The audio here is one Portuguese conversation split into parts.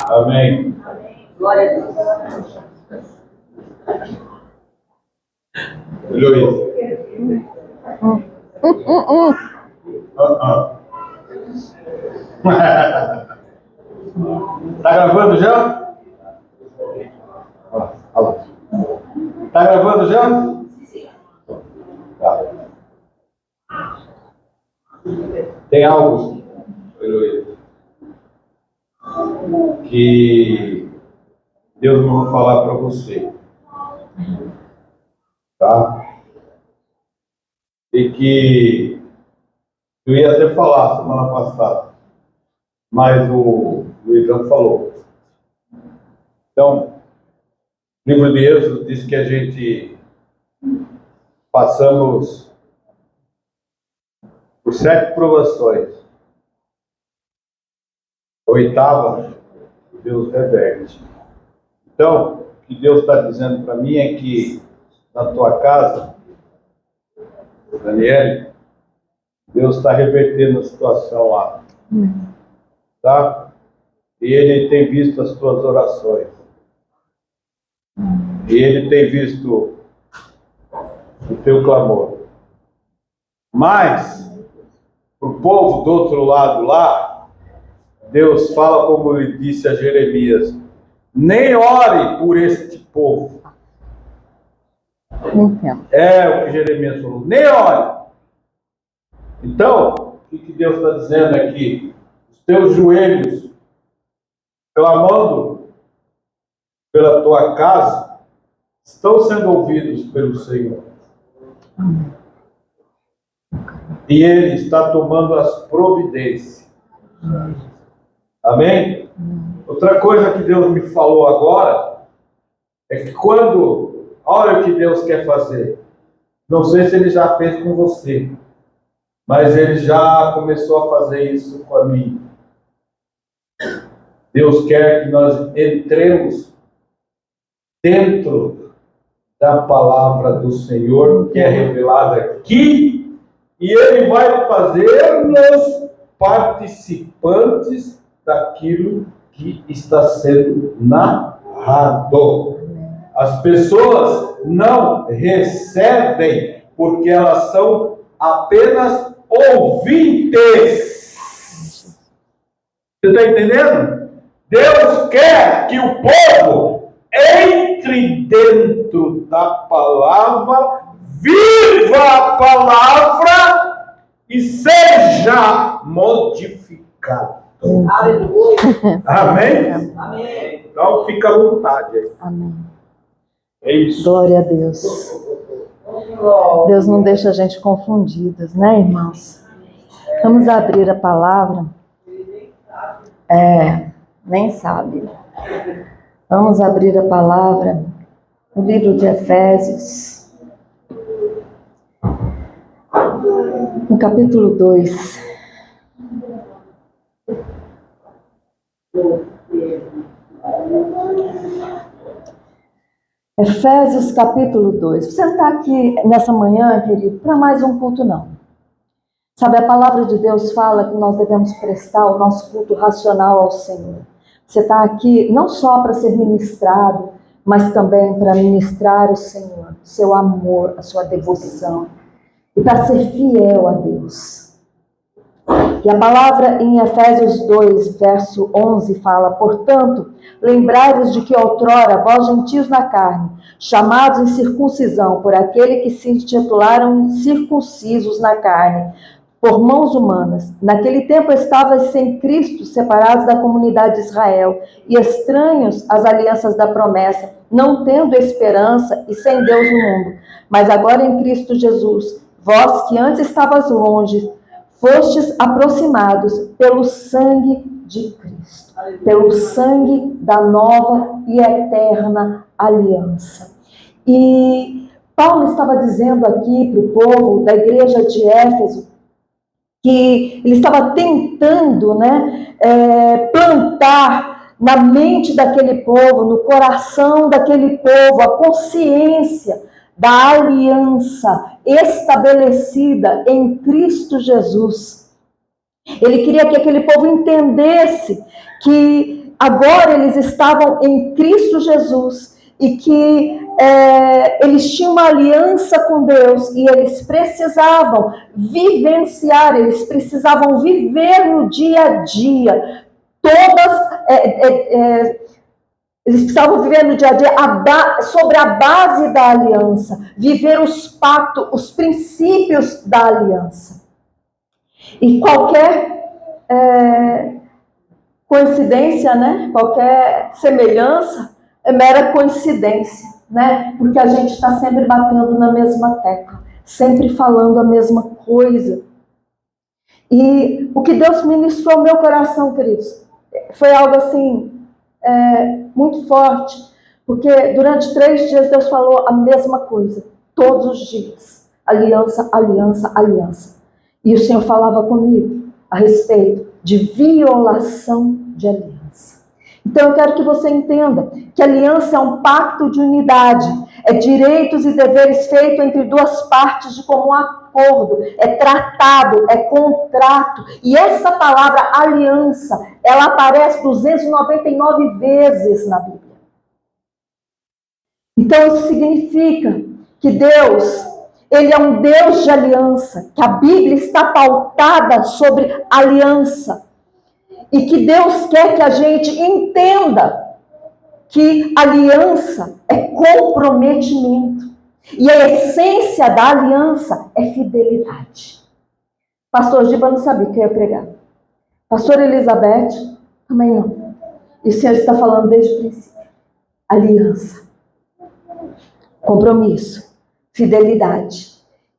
Amém. Glória a Deus. Luiz. Tá gravando já? Olha lá. Tá gravando já? Tá. Tem algo, Luiz, que Deus não vai falar para você, tá? E que eu ia até falar semana passada, mas o Luizão falou. Então, o livro de Êxodo diz que a gente passamos por 7 provações. A 8ª, Deus reverte. Então, o que Deus está dizendo para mim é que na tua casa, Daniel, Deus está revertendo a situação lá. Tá? E Ele tem visto as tuas orações. E Ele tem visto o teu clamor. Mas, para o povo do outro lado lá, Deus fala como Ele disse a Jeremias: nem ore por este povo. Entendo. É o que Jeremias falou, nem ore. Então, o que Deus está dizendo aqui? Os teus joelhos clamando pela tua casa estão sendo ouvidos pelo Senhor. E Ele está tomando as providências. Amém? Outra coisa que Deus me falou agora é que olha o que Deus quer fazer. Não sei se Ele já fez com você, mas Ele já começou a fazer isso com a mim. Deus quer que nós entremos dentro da palavra do Senhor, que é revelada aqui, e Ele vai fazer-nos participantes daquilo que está sendo narrado. As pessoas não recebem porque elas são apenas ouvintes. Você está entendendo? Deus quer que o povo entre dentro da palavra, viva a palavra e seja modificado. Aleluia. Amém? Amém. Então fica à vontade aí. Amém. É isso. Glória a Deus. Deus não deixa a gente confundidas, né, irmãos? Vamos abrir a palavra. Nem sabe. Vamos abrir a palavra no livro de Efésios, no capítulo 2. Efésios capítulo 2. Você não está aqui nessa manhã, querido, para mais um culto, não. Sabe, a palavra de Deus fala que nós devemos prestar o nosso culto racional ao Senhor. Você está aqui não só para ser ministrado, mas também para ministrar o Senhor, seu amor, a sua devoção, e para ser fiel a Deus. E a palavra em Efésios 2, verso 11 fala: portanto, lembrai-vos de que outrora, vós gentios na carne, chamados em circuncisão por aquele que se intitularam circuncisos na carne, por mãos humanas, naquele tempo estavais sem Cristo, separados da comunidade de Israel, e estranhos às alianças da promessa, não tendo esperança e sem Deus no mundo. Mas agora em Cristo Jesus, vós que antes estavas longe, fostes aproximados pelo sangue de Cristo, pelo sangue da nova e eterna aliança. E Paulo estava dizendo aqui para o povo da igreja de Éfeso que ele estava tentando, plantar na mente daquele povo, no coração daquele povo, a consciência da aliança estabelecida em Cristo Jesus. Ele queria que aquele povo entendesse que agora eles estavam em Cristo Jesus e que eles tinham uma aliança com Deus e eles precisavam vivenciar, eles precisavam viver no dia a dia eles precisavam viver no dia a dia sobre a base da aliança, viver os pactos, os princípios da aliança. E qualquer coincidência, né? Qualquer semelhança é mera coincidência, né? Porque a gente está sempre batendo na mesma tecla, sempre falando a mesma coisa. E o que Deus ministrou ao meu coração, queridos, foi algo assim, muito forte, porque durante 3 dias Deus falou a mesma coisa, todos os dias, aliança, aliança, aliança. E o Senhor falava comigo a respeito de violação de aliança. Então eu quero que você entenda que aliança é um pacto de unidade, é direitos e deveres feitos entre duas partes de comum acordo, é tratado, é contrato. E essa palavra aliança, ela aparece 299 vezes na Bíblia. Então isso significa que Deus, Ele é um Deus de aliança, que a Bíblia está pautada sobre aliança. E que Deus quer que a gente entenda que aliança é comprometimento. E a essência da aliança é fidelidade. Pastor Giba não sabia que eu ia pregar. Pastor Elizabeth, também não. E o Senhor está falando desde o princípio. Aliança. Compromisso. Fidelidade.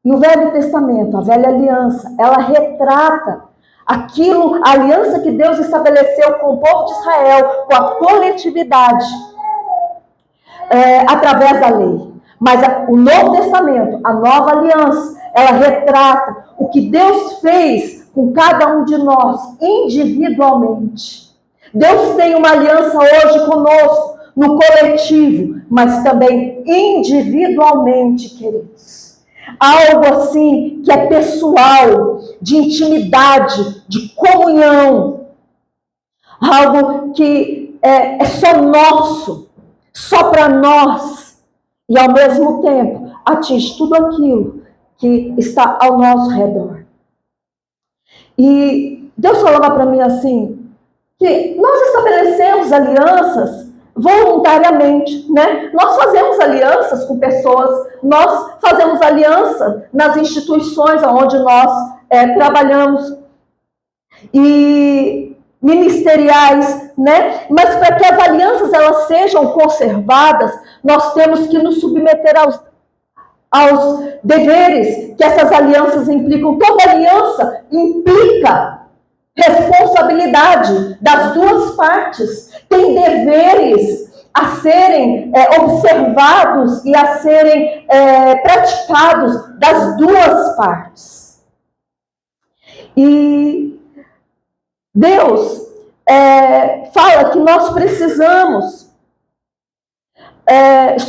E o Velho Testamento, a Velha Aliança, ela retrata a aliança que Deus estabeleceu com o povo de Israel, com a coletividade, através da lei. Mas o Novo Testamento, a nova aliança, ela retrata o que Deus fez com cada um de nós, individualmente. Deus tem uma aliança hoje conosco, no coletivo, mas também individualmente, queridos. Algo assim que é pessoal, de intimidade, de comunhão. Algo que é só nosso, só para nós. E ao mesmo tempo atinge tudo aquilo que está ao nosso redor. E Deus falava para mim assim, que nós estabelecemos alianças voluntariamente, né? Nós fazemos alianças com pessoas, nós fazemos aliança nas instituições onde nós trabalhamos, e ministeriais, né? Mas para que as alianças elas sejam conservadas, nós temos que nos submeter aos deveres que essas alianças implicam. Toda aliança implica responsabilidade das duas partes. Tem deveres a serem observados e a serem praticados das duas partes. E Deus fala que nós precisamos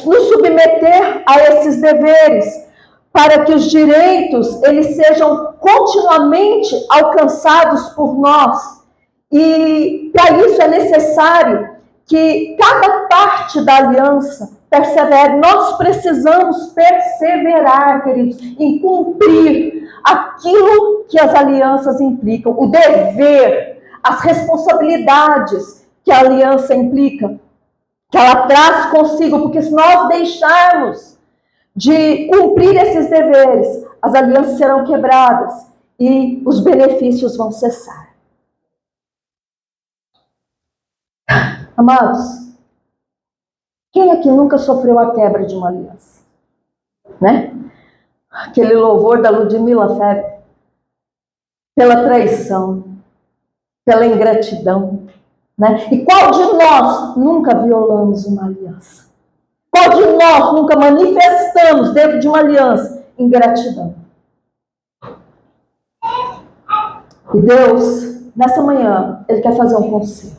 nos submeter a esses deveres para que os direitos eles sejam continuamente alcançados por nós. E para isso é necessário que cada parte da aliança persevere. Nós precisamos perseverar, queridos, em cumprir aquilo que as alianças implicam, o dever, as responsabilidades que a aliança implica, que ela traz consigo, porque se nós deixarmos de cumprir esses deveres, as alianças serão quebradas e os benefícios vão cessar. Amados, quem aqui nunca sofreu a quebra de uma aliança? Né? Aquele louvor da Ludmila Febre, pela traição, pela ingratidão, né? E qual de nós nunca violamos uma aliança? Qual de nós nunca manifestamos dentro de uma aliança ingratidão? E Deus, nessa manhã, Ele quer fazer um conselho.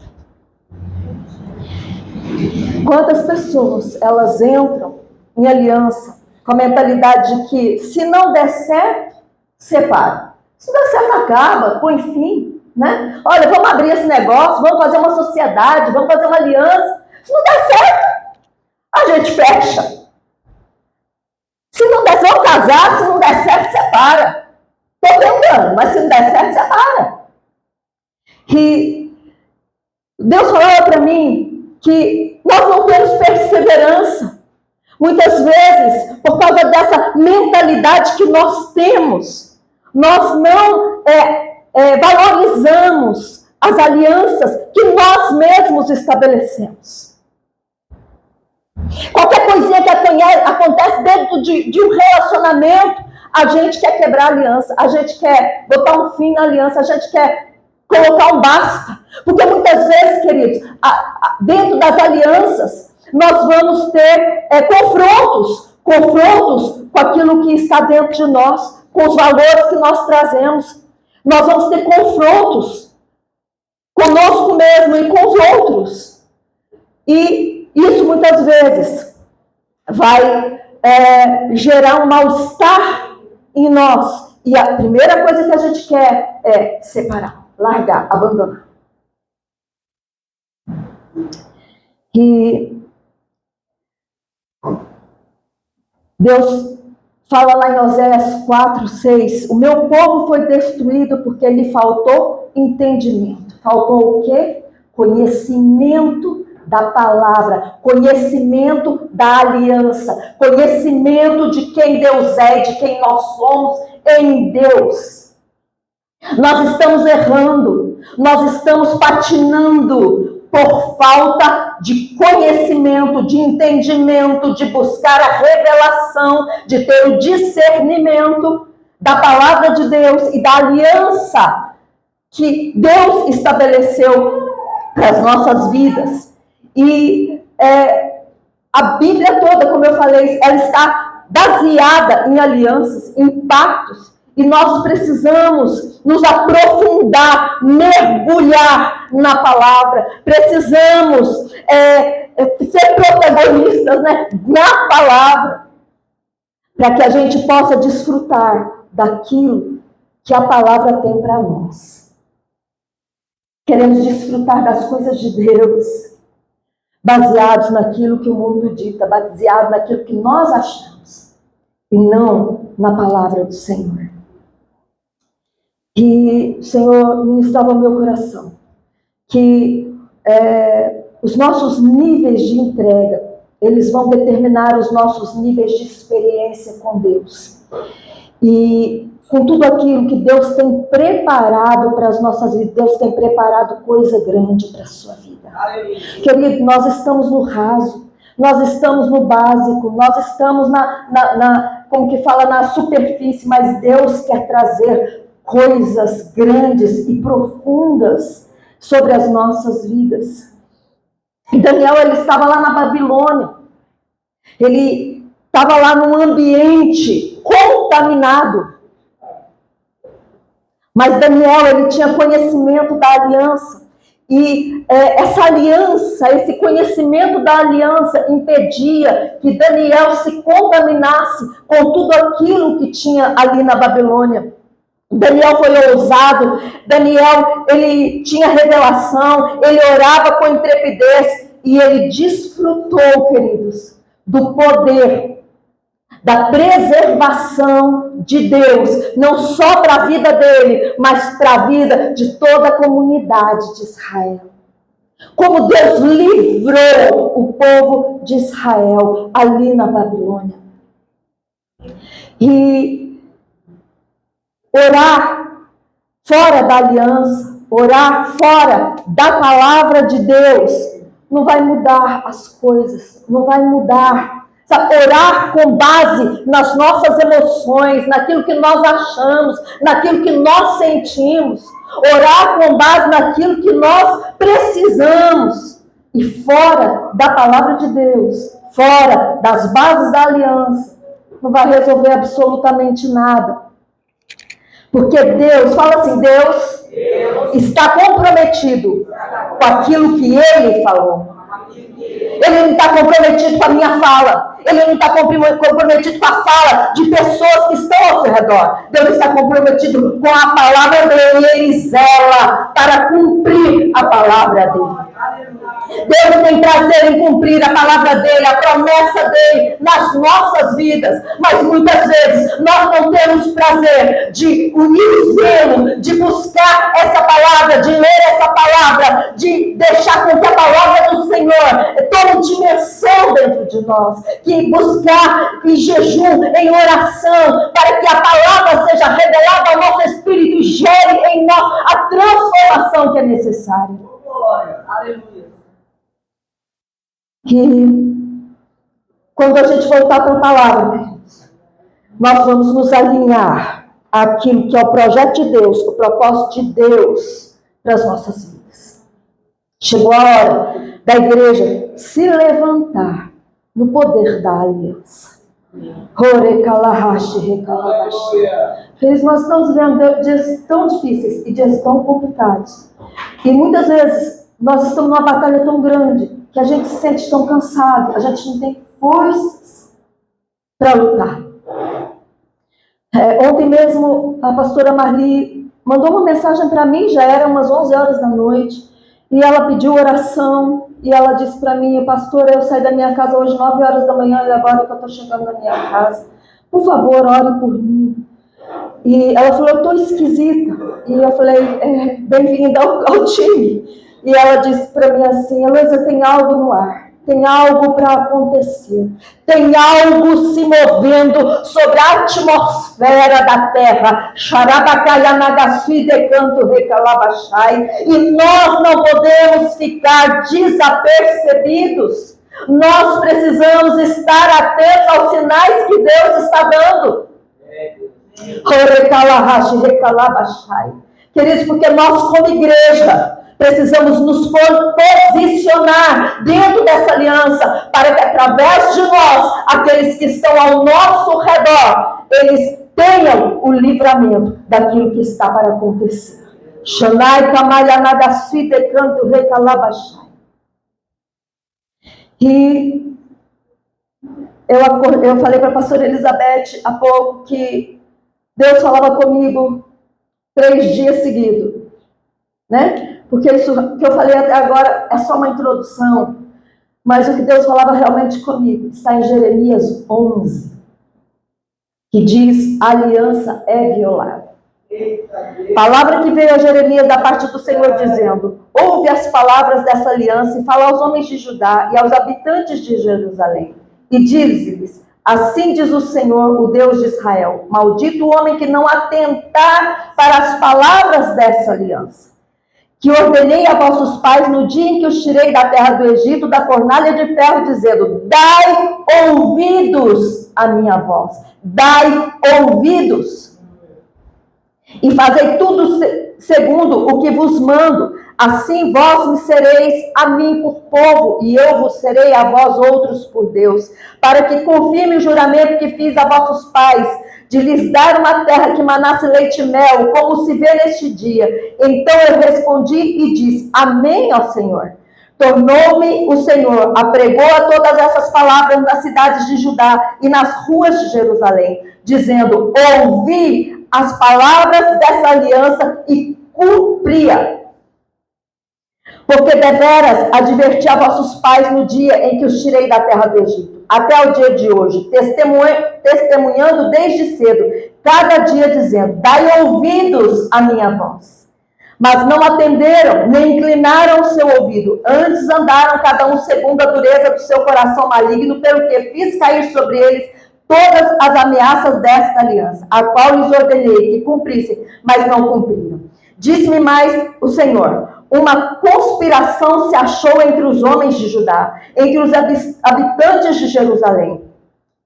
Quantas pessoas, elas entram em aliança com a mentalidade de que se não der certo, separa. Se der certo, acaba, põe fim. né? Olha, vamos abrir esse negócio, vamos fazer uma sociedade, vamos fazer uma aliança. Se não der certo, a gente fecha. Se não der certo, vamos casar, se não der certo, separa. Estou tentando, mas se não der certo, separa. E Deus falava para mim que nós não temos perseverança. Muitas vezes, por causa dessa mentalidade que nós temos, nós não valorizamos as alianças que nós mesmos estabelecemos. Qualquer coisinha que acontece dentro de um relacionamento, a gente quer quebrar a aliança, a gente quer botar um fim na aliança, a gente quer colocar um basta. Porque muitas vezes, queridos, dentro das alianças, nós vamos ter confrontos com aquilo que está dentro de nós, com os valores que nós trazemos. Nós vamos ter confrontos conosco mesmo e com os outros. E isso muitas vezes vai gerar um mal-estar em nós. E a primeira coisa que a gente quer é separar, largar, abandonar. E Deus fala lá em Oséias 4:6, o meu povo foi destruído porque lhe faltou entendimento. Faltou o quê? Conhecimento da palavra, conhecimento da aliança, conhecimento de quem Deus é, de quem nós somos em Deus. Nós estamos errando, nós estamos patinando por falta de conhecimento, de entendimento, de buscar a revelação, de ter o discernimento da palavra de Deus e da aliança que Deus estabeleceu para as nossas vidas. E a Bíblia toda, como eu falei, ela está baseada em alianças, em pactos. E nós precisamos nos aprofundar, mergulhar na palavra. Precisamos ser protagonistas, né, na palavra, para que a gente possa desfrutar daquilo que a palavra tem para nós. Queremos desfrutar das coisas de Deus, baseados naquilo que o mundo dita, baseado naquilo que nós achamos, e não na palavra do Senhor. E o Senhor ministrava ao meu coração que os nossos níveis de entrega, eles vão determinar os nossos níveis de experiência com Deus. E com tudo aquilo que Deus tem preparado para as nossas vidas, Deus tem preparado coisa grande para a sua vida. Querido, nós estamos no raso, nós estamos no básico, nós estamos como que fala, na superfície, mas Deus quer trazer coisas grandes e profundas sobre as nossas vidas. E Daniel, ele estava lá na Babilônia. Ele estava lá num ambiente contaminado. Mas Daniel, ele tinha conhecimento da aliança. E essa aliança, esse conhecimento da aliança impedia que Daniel se contaminasse com tudo aquilo que tinha ali na Babilônia. Daniel foi ousado, Daniel, ele tinha revelação, ele orava com intrepidez e ele desfrutou, queridos, do poder, da preservação de Deus, não só para a vida dele, mas para a vida de toda a comunidade de Israel. Como Deus livrou o povo de Israel ali na Babilônia. E orar fora da aliança, orar fora da palavra de Deus, não vai mudar as coisas, não vai mudar. Sabe, orar com base nas nossas emoções, naquilo que nós achamos, naquilo que nós sentimos, orar com base naquilo que nós precisamos, e fora da palavra de Deus, fora das bases da aliança, não vai resolver absolutamente nada. Porque Deus, fala assim, Deus está comprometido com aquilo que Ele falou. Ele não está comprometido com a minha fala. Ele não está comprometido com a fala de pessoas que estão ao seu redor. Deus está comprometido com a palavra dele. E ele zela para cumprir a palavra dele. Deus tem prazer em cumprir a palavra dele, a promessa dele nas nossas vidas. Mas muitas vezes nós não temos prazer de unir o zelo, de buscar essa palavra, de ler essa palavra, de deixar com que a palavra do Senhor tome dimensão dentro de nós. Que buscar em jejum, em oração, para que a palavra seja revelada ao nosso espírito e gere em nós a transformação que é necessária. Glória, aleluia. Que quando a gente voltar para a palavra, queridos, nós vamos nos alinhar àquilo que é o projeto de Deus, o propósito de Deus para as nossas vidas. Chegou a hora da igreja se levantar no poder da aliança. Filhos, nós estamos vivendo dias tão difíceis e dias tão complicados. E muitas vezes nós estamos numa batalha tão grande que a gente se sente tão cansado, a gente não tem forças para lutar. Ontem mesmo a pastora Marli mandou uma mensagem para mim, já era umas 11 horas da noite, e ela pediu oração, e ela disse para mim: pastora, eu saí da minha casa hoje 9 horas da manhã, e agora que eu estou chegando na minha casa, por favor, ore por mim. E ela falou: eu estou esquisita. E eu falei: bem-vinda ao time. E ela disse para mim assim: Heloísa, tem algo no ar, tem algo para acontecer, tem algo se movendo sobre a atmosfera da terra. E nós não podemos ficar desapercebidos. Nós precisamos estar atentos aos sinais que Deus está dando. Queridos, porque nós, como igreja, precisamos nos posicionar dentro dessa aliança, para que através de nós, aqueles que estão ao nosso redor, eles tenham o livramento daquilo que está para acontecer. E eu falei para a pastora Elizabeth há pouco que Deus falava comigo 3 dias seguidos, né? Porque isso que eu falei até agora é só uma introdução, mas o que Deus falava realmente comigo está em Jeremias 11, que diz: a aliança é violada. Palavra que veio a Jeremias da parte do Senhor dizendo: ouve as palavras dessa aliança e fala aos homens de Judá e aos habitantes de Jerusalém, e diz-lhes: assim diz o Senhor, o Deus de Israel, maldito o homem que não atentar para as palavras dessa aliança, que ordenei a vossos pais no dia em que os tirei da terra do Egito, da fornalha de ferro, dizendo: dai ouvidos à minha voz, dai ouvidos, e fazei tudo segundo o que vos mando, assim vós me sereis a mim por povo, e eu vos serei a vós outros por Deus, para que confirme o juramento que fiz a vossos pais, de lhes dar uma terra que manasse leite e mel, como se vê neste dia. Então eu respondi e disse: amém, ó Senhor. Tornou-me o Senhor, apregou a todas essas palavras nas cidades de Judá e nas ruas de Jerusalém, dizendo: ouvi as palavras dessa aliança e cumpria. Porque deveras adverti a vossos pais no dia em que os tirei da terra do Egito, até o dia de hoje, testemunhando desde cedo, cada dia dizendo: dai ouvidos à minha voz. Mas não atenderam, nem inclinaram o seu ouvido, antes andaram cada um segundo a dureza do seu coração maligno, pelo que fiz cair sobre eles todas as ameaças desta aliança, a qual lhes ordenei que cumprissem, mas não cumpriram. Disse-me mais o Senhor: uma conspiração se achou entre os homens de Judá, entre os habitantes de Jerusalém.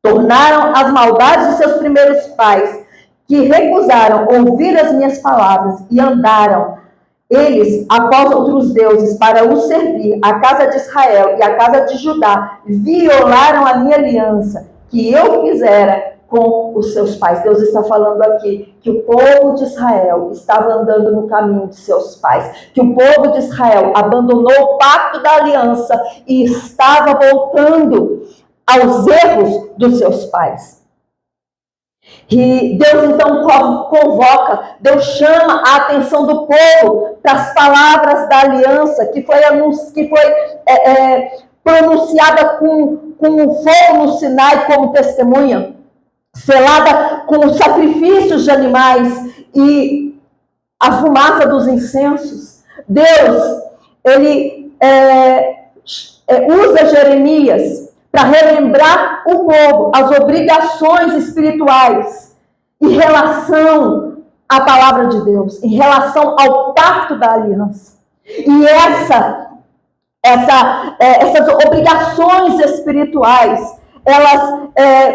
Tornaram as maldades de seus primeiros pais, que recusaram ouvir as minhas palavras, e andaram eles após outros deuses para os servir. A casa de Israel e a casa de Judá violaram a minha aliança, que eu fizera com os seus pais. Deus está falando aqui que o povo de Israel estava andando no caminho de seus pais, que o povo de Israel abandonou o pacto da aliança e estava voltando aos erros dos seus pais. E Deus então convoca, Deus chama a atenção do povo para as palavras da aliança que foi pronunciada com fogo no Sinai como testemunha, selada com sacrifícios de animais e a fumaça dos incensos. Deus, ele usa Jeremias para relembrar o povo as obrigações espirituais em relação à palavra de Deus, em relação ao pacto da aliança. E essas obrigações espirituais, elas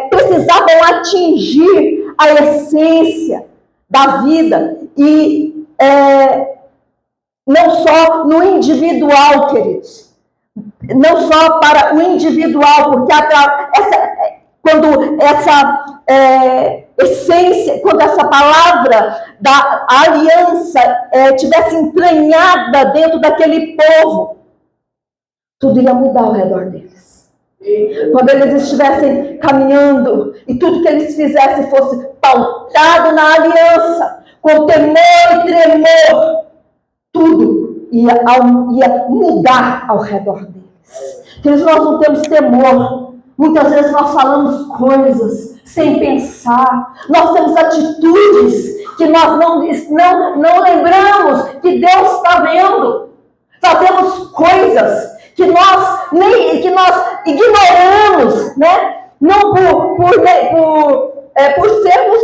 precisavam atingir a essência da vida e não só no individual, queridos, não só para o individual, porque quando essa essência, quando essa palavra da aliança tivesse entranhada dentro daquele povo, tudo ia mudar ao redor deles. Quando eles estivessem caminhando e tudo que eles fizessem fosse pautado na aliança, com temor e tremor, tudo ia mudar ao redor deles. Porque nós não temos temor. Muitas vezes nós falamos coisas sem pensar. Nós temos atitudes que nós não lembramos que Deus está vendo. Fazemos coisas que nós ignoramos, né? Não por sermos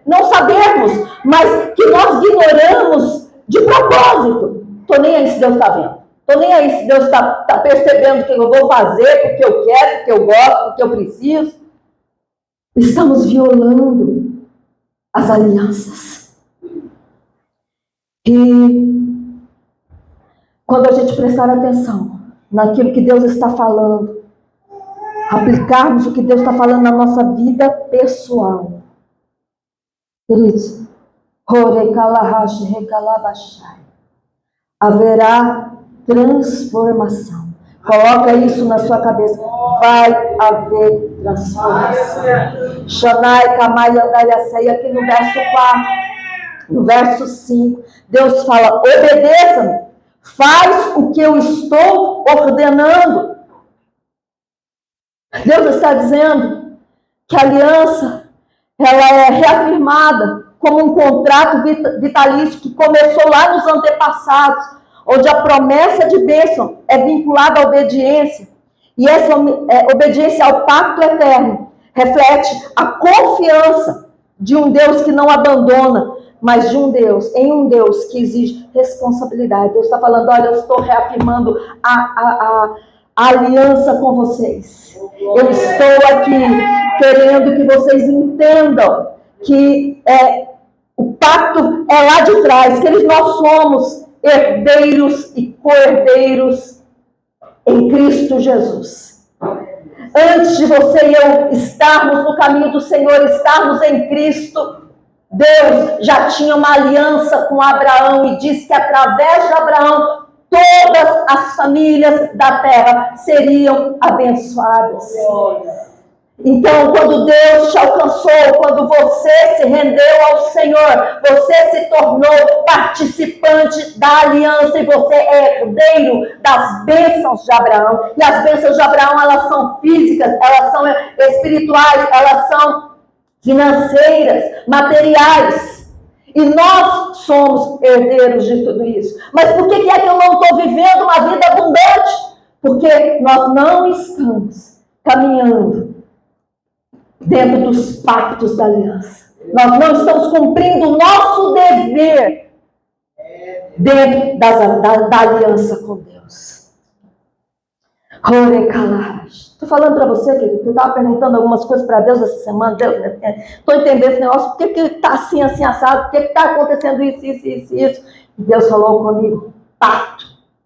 não sabermos, mas que nós ignoramos de propósito. Estou nem aí se Deus está vendo. Estou nem aí se Deus está percebendo o que eu vou fazer, porque eu quero, porque eu gosto, porque eu preciso. Estamos violando as alianças. E quando a gente prestar atenção naquilo que Deus está falando, aplicarmos o que Deus está falando na nossa vida pessoal, queridos, haverá transformação. Coloca isso na sua cabeça. Vai haver transformação. Shanai, Kamai, Andariacei, aqui no verso 4, no verso 5, Deus fala: obedeça-me, faz o que eu estou ordenando. Deus está dizendo que a aliança, ela é reafirmada como um contrato vitalício que começou lá nos antepassados, onde a promessa de bênção é vinculada à obediência. E essa obediência ao pacto eterno reflete a confiança de um Deus que não abandona, mas em um Deus que exige responsabilidade. Deus está falando: olha, eu estou reafirmando a aliança com vocês. Eu estou aqui querendo que vocês entendam que o pacto é lá de trás, que nós somos herdeiros e co-herdeiros em Cristo Jesus. Antes de você e eu estarmos no caminho do Senhor, estarmos em Cristo, Deus já tinha uma aliança com Abraão e disse que através de Abraão todas as famílias da terra seriam abençoadas. Então, quando Deus te alcançou, quando você se rendeu ao Senhor, você se tornou participante da aliança e você é herdeiro das bênçãos de Abraão. E as bênçãos de Abraão, elas são físicas, elas são espirituais, elas são financeiras, materiais. E nós somos herdeiros de tudo isso. Mas por que é que eu não estou vivendo uma vida abundante? Porque nós não estamos caminhando dentro dos pactos da aliança. Nós não estamos cumprindo o nosso dever dentro da aliança com Deus. Estou falando para você, querido, eu estava perguntando algumas coisas para Deus essa semana. Estou entendendo esse negócio, por que está assim, assim, assado, por que está acontecendo isso. E Deus falou comigo: pacto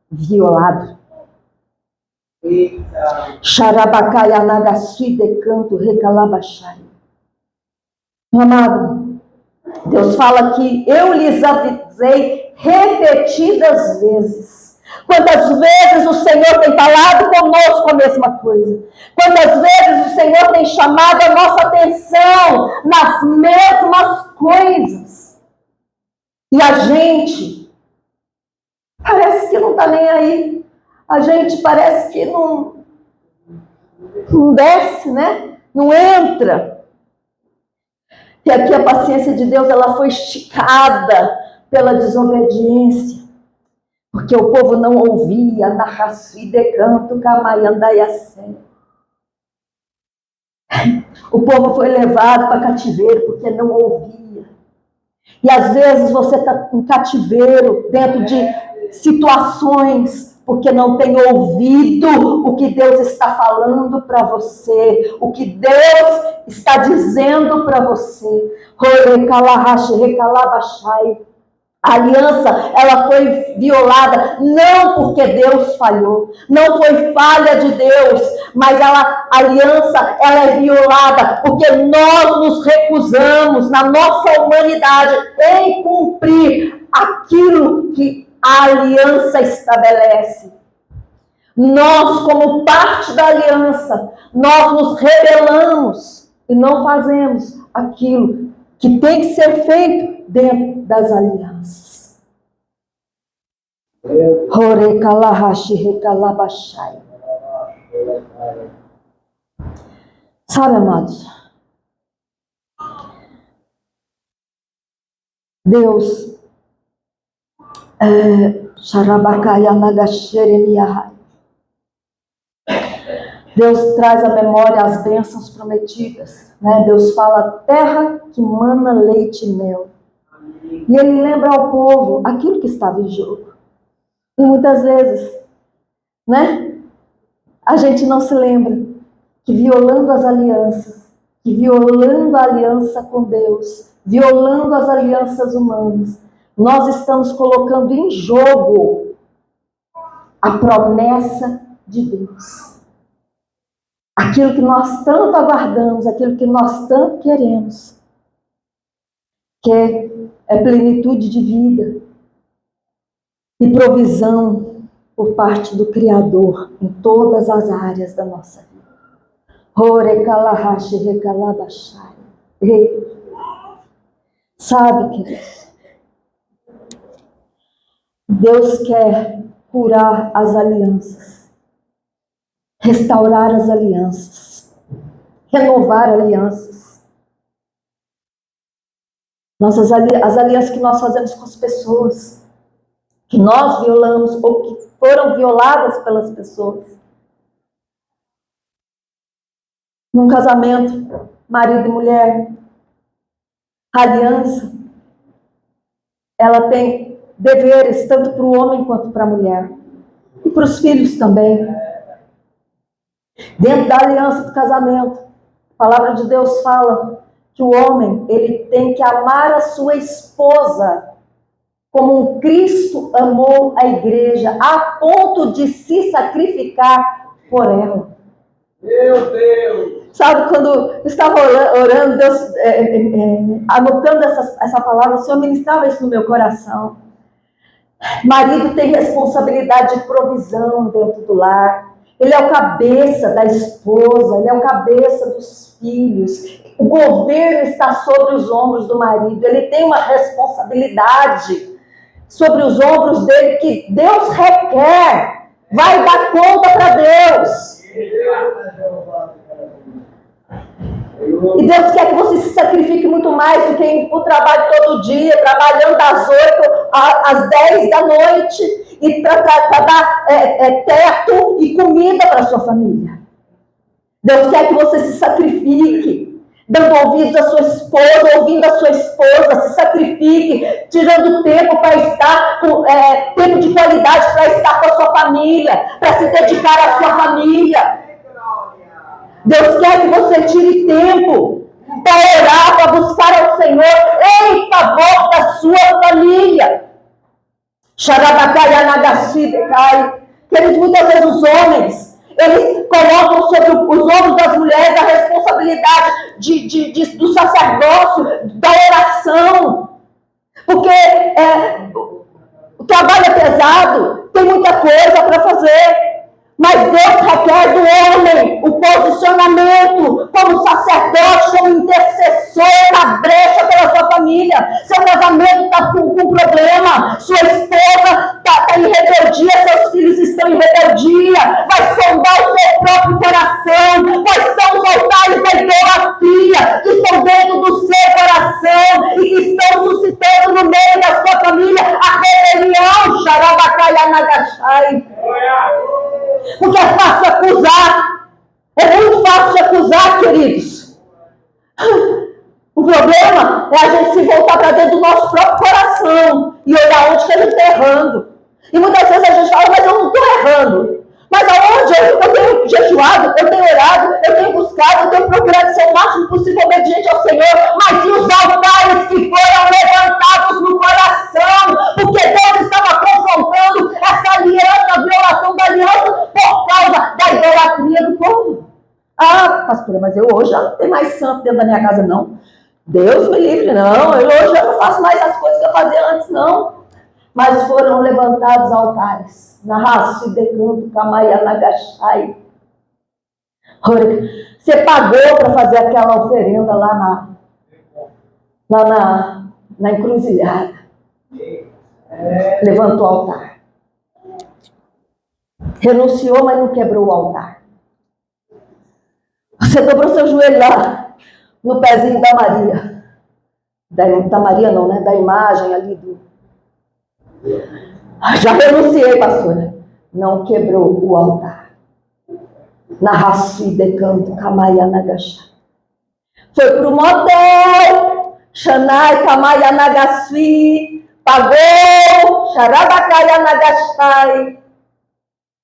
violado. Xarabacaianagasui de canto recalabachai. Meu amado, Deus fala que eu lhes avisei repetidas vezes. Quantas vezes o Senhor tem falado conosco a mesma coisa? Quantas vezes o Senhor tem chamado a nossa atenção nas mesmas coisas? E a gente parece que não está nem aí. A gente parece que não desce, né? Não entra. E aqui a paciência de Deus, ela foi esticada pela desobediência. Porque o povo não ouvia, narraci de canto, camaiandaiacé. O povo foi levado para cativeiro porque não ouvia. E às vezes você está em cativeiro, dentro de situações, porque não tem ouvido o que Deus está falando para você, o que Deus está dizendo para você. A aliança, ela foi violada, não porque Deus falhou, não foi falha de Deus, mas a aliança, ela é violada porque nós nos recusamos, na nossa humanidade, em cumprir aquilo que a aliança estabelece. Nós, como parte da aliança, nós nos rebelamos e não fazemos aquilo que tem que ser feito dentro das alianças. Sabe, amados, Deus Deus traz à memória as bênçãos prometidas, né? Deus fala, terra que mana leite e mel. E ele lembra ao povo aquilo que estava em jogo. E muitas vezes, né? A gente não se lembra que violando as alianças, que violando a aliança com Deus, violando as alianças humanas, nós estamos colocando em jogo a promessa de Deus. Aquilo que nós tanto aguardamos, aquilo que nós tanto queremos, que é plenitude de vida e provisão por parte do Criador em todas as áreas da nossa vida. Sabe, queridos, Deus quer curar as alianças, restaurar as alianças, renovar alianças. As alianças que nós fazemos com as pessoas, que nós violamos ou que foram violadas pelas pessoas. Num casamento, marido e mulher, a aliança, ela tem deveres tanto para o homem quanto para a mulher. E para os filhos também. Dentro da aliança do casamento, a palavra de Deus fala que o homem, ele tem que amar a sua esposa como um Cristo amou a igreja, a ponto de se sacrificar por ela. Meu Deus! Sabe, quando eu estava orando, Deus, anotando essa palavra, o Senhor ministrava isso no meu coração. Marido tem responsabilidade de provisão dentro do lar. Ele é o cabeça da esposa, ele é o cabeça dos filhos. O governo está sobre os ombros do marido. Ele tem uma responsabilidade sobre os ombros dele que Deus requer. Vai dar conta para Deus. E Deus quer que você se sacrifique muito mais do que ir para o trabalho todo dia, trabalhando das 8 às 10 da noite, e para dar teto e comida para a sua família. Deus quer que você se sacrifique, dando ouvidos à sua esposa, ouvindo a sua esposa, se sacrifique, tirando tempo para estar, tempo de qualidade para estar com a sua família, para se dedicar à sua família. Deus quer que você tire tempo para orar, para buscar ao Senhor em favor da sua família. Queridos, muitas vezes os homens, Eles colocam sobre os ombros das mulheres a responsabilidade do sacerdócio, da oração. Porque o trabalho é pesado, tem muita coisa para fazer. Mas Deus requer do homem o posicionamento como sacerdote, como intercessor na brecha pela sua família. Seu casamento está com problema, sua esposa está em rebeldia, seus filhos estão em rebeldia. Vai sondar o seu próprio coração. Quais são os altares da idolatria que estão dentro do seu coração e que estão suscitando no meio da sua família a rebelião? Xarabacaiá Nagachai. Porque é fácil acusar. É muito fácil acusar, queridos. O problema é a gente se voltar para dentro do nosso próprio coração e olhar onde que a gente está errando. E muitas vezes a gente fala, mas eu não estou errando. Mas aonde eu tenho jejuado, eu tenho orado, eu tenho buscado, eu tenho procurado ser o máximo possível obediente ao Senhor. Mas e os altares que foram levantados no coração? Porque Deus estava confrontando essa aliança, a violação da aliança, por causa da idolatria do povo. Ah, pastora, mas eu hoje já não tenho mais santo dentro da minha casa, não. Deus me livre, não. Eu hoje já não faço mais as coisas que eu fazia antes, não. Mas foram levantados altares. Na raça de canto, Camaia, Nagachai. Você pagou para fazer aquela oferenda lá na encruzilhada. Levantou o altar. Renunciou, mas não quebrou o altar. Você dobrou seu joelho lá no pezinho da Maria. Da Maria não, né? Da imagem ali do... Já renunciei, pastora. Não quebrou o altar. Na raça de canto, Camaia Nagachá. Foi pro motel. Xanai, Camaia Nagasui. Pagou. Xarabacaia Nagachai.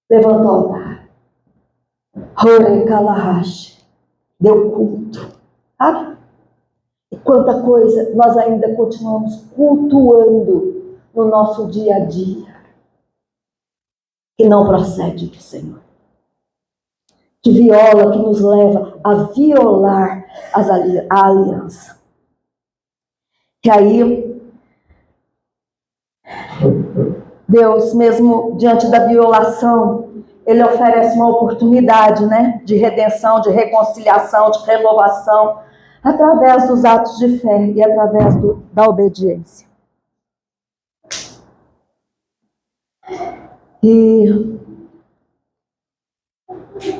Levantou o altar. Hore Kalahash. Deu culto. Sabe? E quanta coisa nós ainda continuamos cultuando no nosso dia a dia, que não procede do Senhor, que viola, que nos leva a violar a aliança. E aí, Deus, mesmo diante da violação, Ele oferece uma oportunidade, né, de redenção, de reconciliação, de renovação, através dos atos de fé e através da obediência. E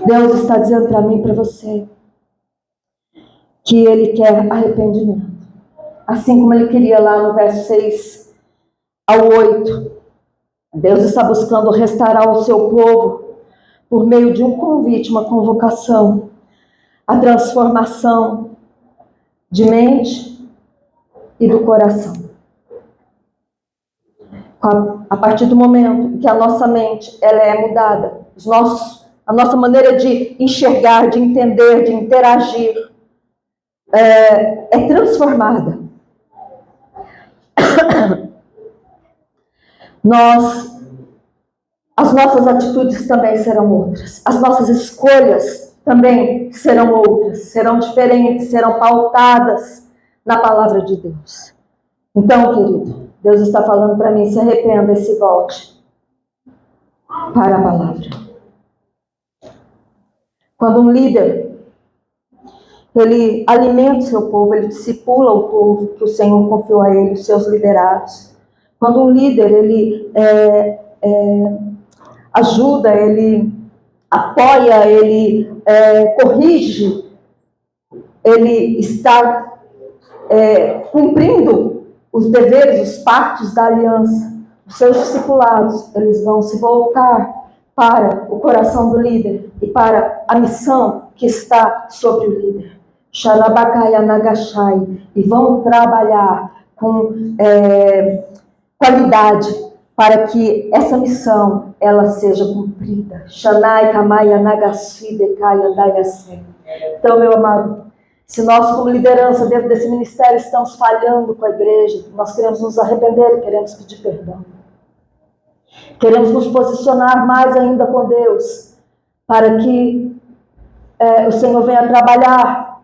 Deus está dizendo para mim e para você que Ele quer arrependimento. Assim como Ele queria lá no verso 6 ao 8. Deus está buscando restaurar o seu povo por meio de um convite, uma convocação, a transformação de mente e do coração. A partir do momento que a nossa mente ela é mudada, a nossa maneira de enxergar, de entender, de interagir é transformada. As nossas atitudes também serão outras. As nossas escolhas também serão outras, serão diferentes, serão pautadas na palavra de Deus. Então, querido, Deus está falando para mim, se arrependa e se volte para a palavra. Quando um líder, ele alimenta o seu povo, ele discipula o povo que o Senhor confiou a ele, os seus liderados. Quando um líder, ele ajuda, ele apoia, ele corrige, ele está cumprindo os deveres, os pactos da aliança. Os seus discipulados, eles vão se voltar para o coração do líder e para a missão que está sobre o líder. Xarabacaya Nagachai. E vão trabalhar com qualidade para que essa missão ela seja cumprida. Xanai Kamaya Nagasui Dekaya Dayasem. Então, meu amado, se nós como liderança dentro desse ministério estamos falhando com a igreja, nós queremos nos arrepender e queremos pedir perdão. Queremos nos posicionar mais ainda com Deus para que o Senhor venha trabalhar,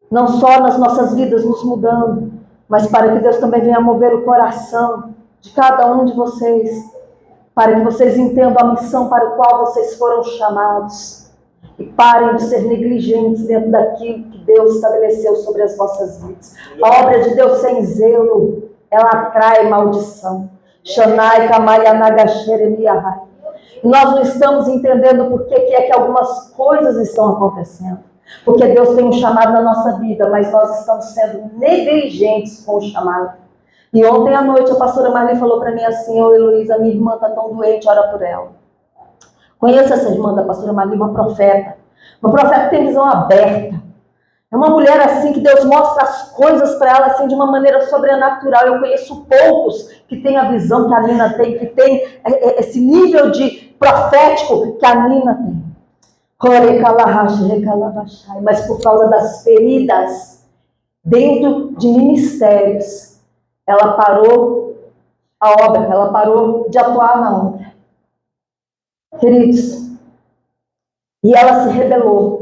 não só nas nossas vidas, nos mudando, mas para que Deus também venha mover o coração de cada um de vocês, para que vocês entendam a missão para a qual vocês foram chamados e parem de ser negligentes dentro daquilo que Deus estabeleceu sobre as vossas vidas. A obra de Deus sem zelo, ela atrai maldição. Shanai Kamaya Nagasheremiahai. Nós não estamos entendendo por que é que algumas coisas estão acontecendo. Porque Deus tem um chamado na nossa vida, mas nós estamos sendo negligentes com o chamado. E ontem à noite a pastora Marli falou para mim assim: ô Heloísa, minha irmã está tão doente, ora por ela. Conheço essa irmã da pastora Marli, uma profeta que tem visão aberta. É uma mulher assim que Deus mostra as coisas para ela assim de uma maneira sobrenatural. Eu conheço poucos que têm a visão que a Nina tem, que tem esse nível de profético que a Nina tem. Mas por causa das feridas dentro de ministérios, ela parou a obra, ela parou de atuar na obra. Queridos, e ela se rebelou.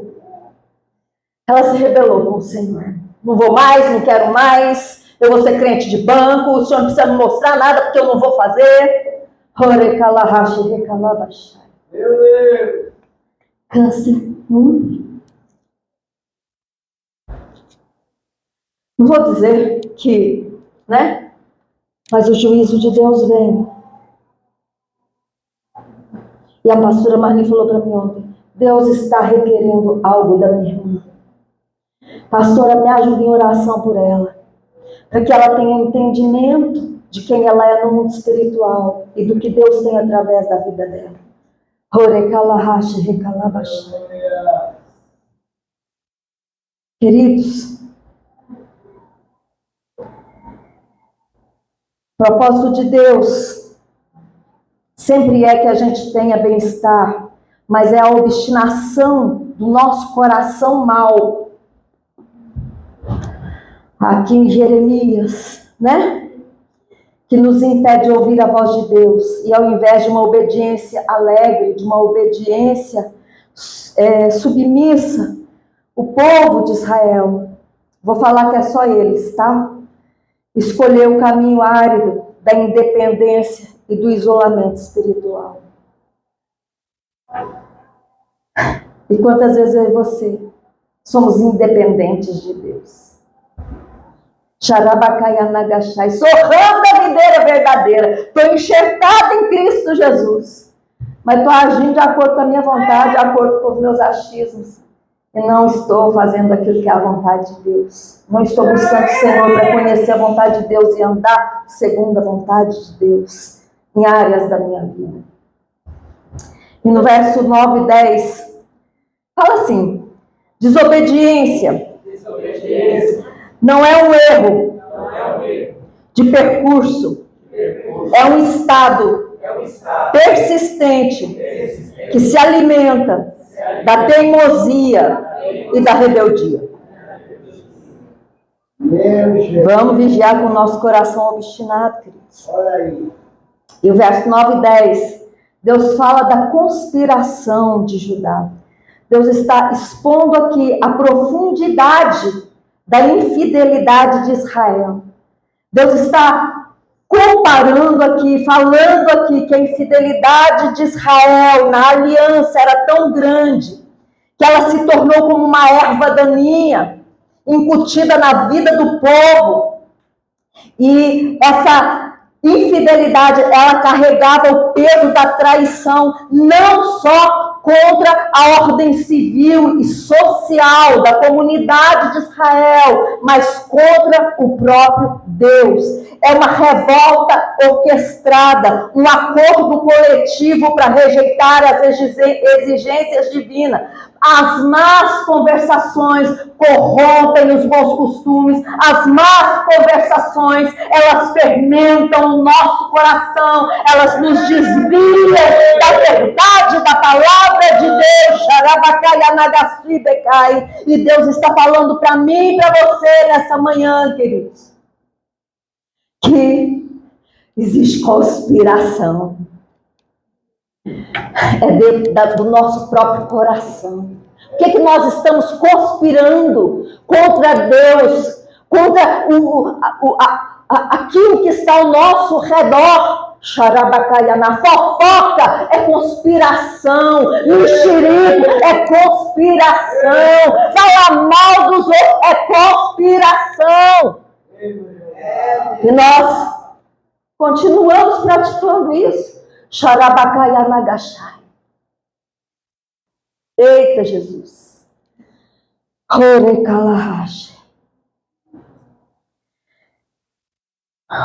Ela se rebelou com o Senhor. Não vou mais, não quero mais, eu vou ser crente de banco, o Senhor não precisa me mostrar nada porque eu não vou fazer. Meu Deus! Câncer no útero. Não vou dizer que, né? Mas o juízo de Deus vem. E a pastora Marli falou para mim ontem: Deus está requerendo algo da minha irmã. Pastora, me ajude em oração por ela, para que ela tenha entendimento de quem ela é no mundo espiritual e do que Deus tem através da vida dela. Queridos, o propósito de Deus sempre é que a gente tenha bem-estar, mas é a obstinação do nosso coração mau. Aqui em Jeremias, né? Que nos impede de ouvir a voz de Deus. E ao invés de uma obediência alegre, de uma obediência submissa, o povo de Israel, vou falar que é só eles, tá? Escolheu o caminho árido da independência e do isolamento espiritual. E quantas vezes eu e você somos independentes de Deus? Xarabacaianagachai, sou rã da videira verdadeira, estou enxertada em Cristo Jesus, mas estou agindo de acordo com a minha vontade, de acordo com os meus achismos, e não estou fazendo aquilo que é a vontade de Deus. Não estou buscando o Senhor para conhecer a vontade de Deus e andar segundo a vontade de Deus em áreas da minha vida. E no verso 9 e 10, fala assim: desobediência. Não é um erro de percurso, é um estado persistente que se alimenta da teimosia e da rebeldia. Vamos vigiar com o nosso coração obstinado, queridos. E o verso 9 e 10, Deus fala da conspiração de Judá. Deus está expondo aqui a profundidade da infidelidade de Israel. Deus está comparando aqui, falando aqui que a infidelidade de Israel na aliança era tão grande que ela se tornou como uma erva daninha incutida na vida do povo. E essa infidelidade, ela carregava o peso da traição, não só contra a ordem civil e social da comunidade de Israel, mas contra o próprio Deus. É uma revolta orquestrada, um acordo coletivo para rejeitar as exigências divinas. As más conversações corrompem os bons costumes, as más conversações, elas fermentam o nosso coração, elas nos desviam da verdade da palavra de Deus. E Deus está falando para mim e para você nessa manhã, queridos, que existe conspiração. É dentro do nosso próprio coração. O que é que nós estamos conspirando contra Deus, contra aquilo que está ao nosso redor? Xarabacaiana, fofoca é conspiração, mexerico é conspiração, falar mal dos outros é conspiração. E nós continuamos praticando isso. Xarabacaiana gachai. Eita Jesus.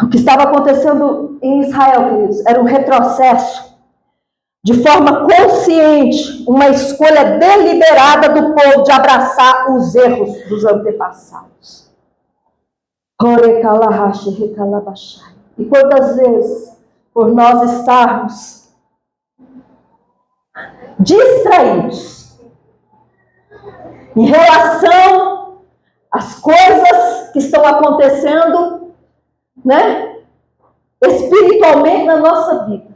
O que estava acontecendo em Israel, queridos, era um retrocesso de forma consciente, uma escolha deliberada do povo de abraçar os erros dos antepassados. E quantas vezes, por nós estarmos distraídos em relação às coisas que estão acontecendo, né, espiritualmente na nossa vida,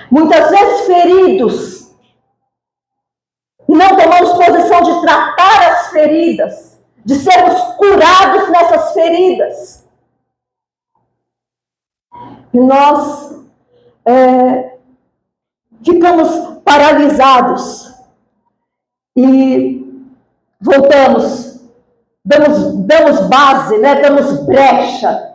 muitas vezes feridos, e não tomamos posição de tratar as feridas, de sermos curados nessas feridas, e nós ficamos paralisados e voltamos, damos base, né? Damos brecha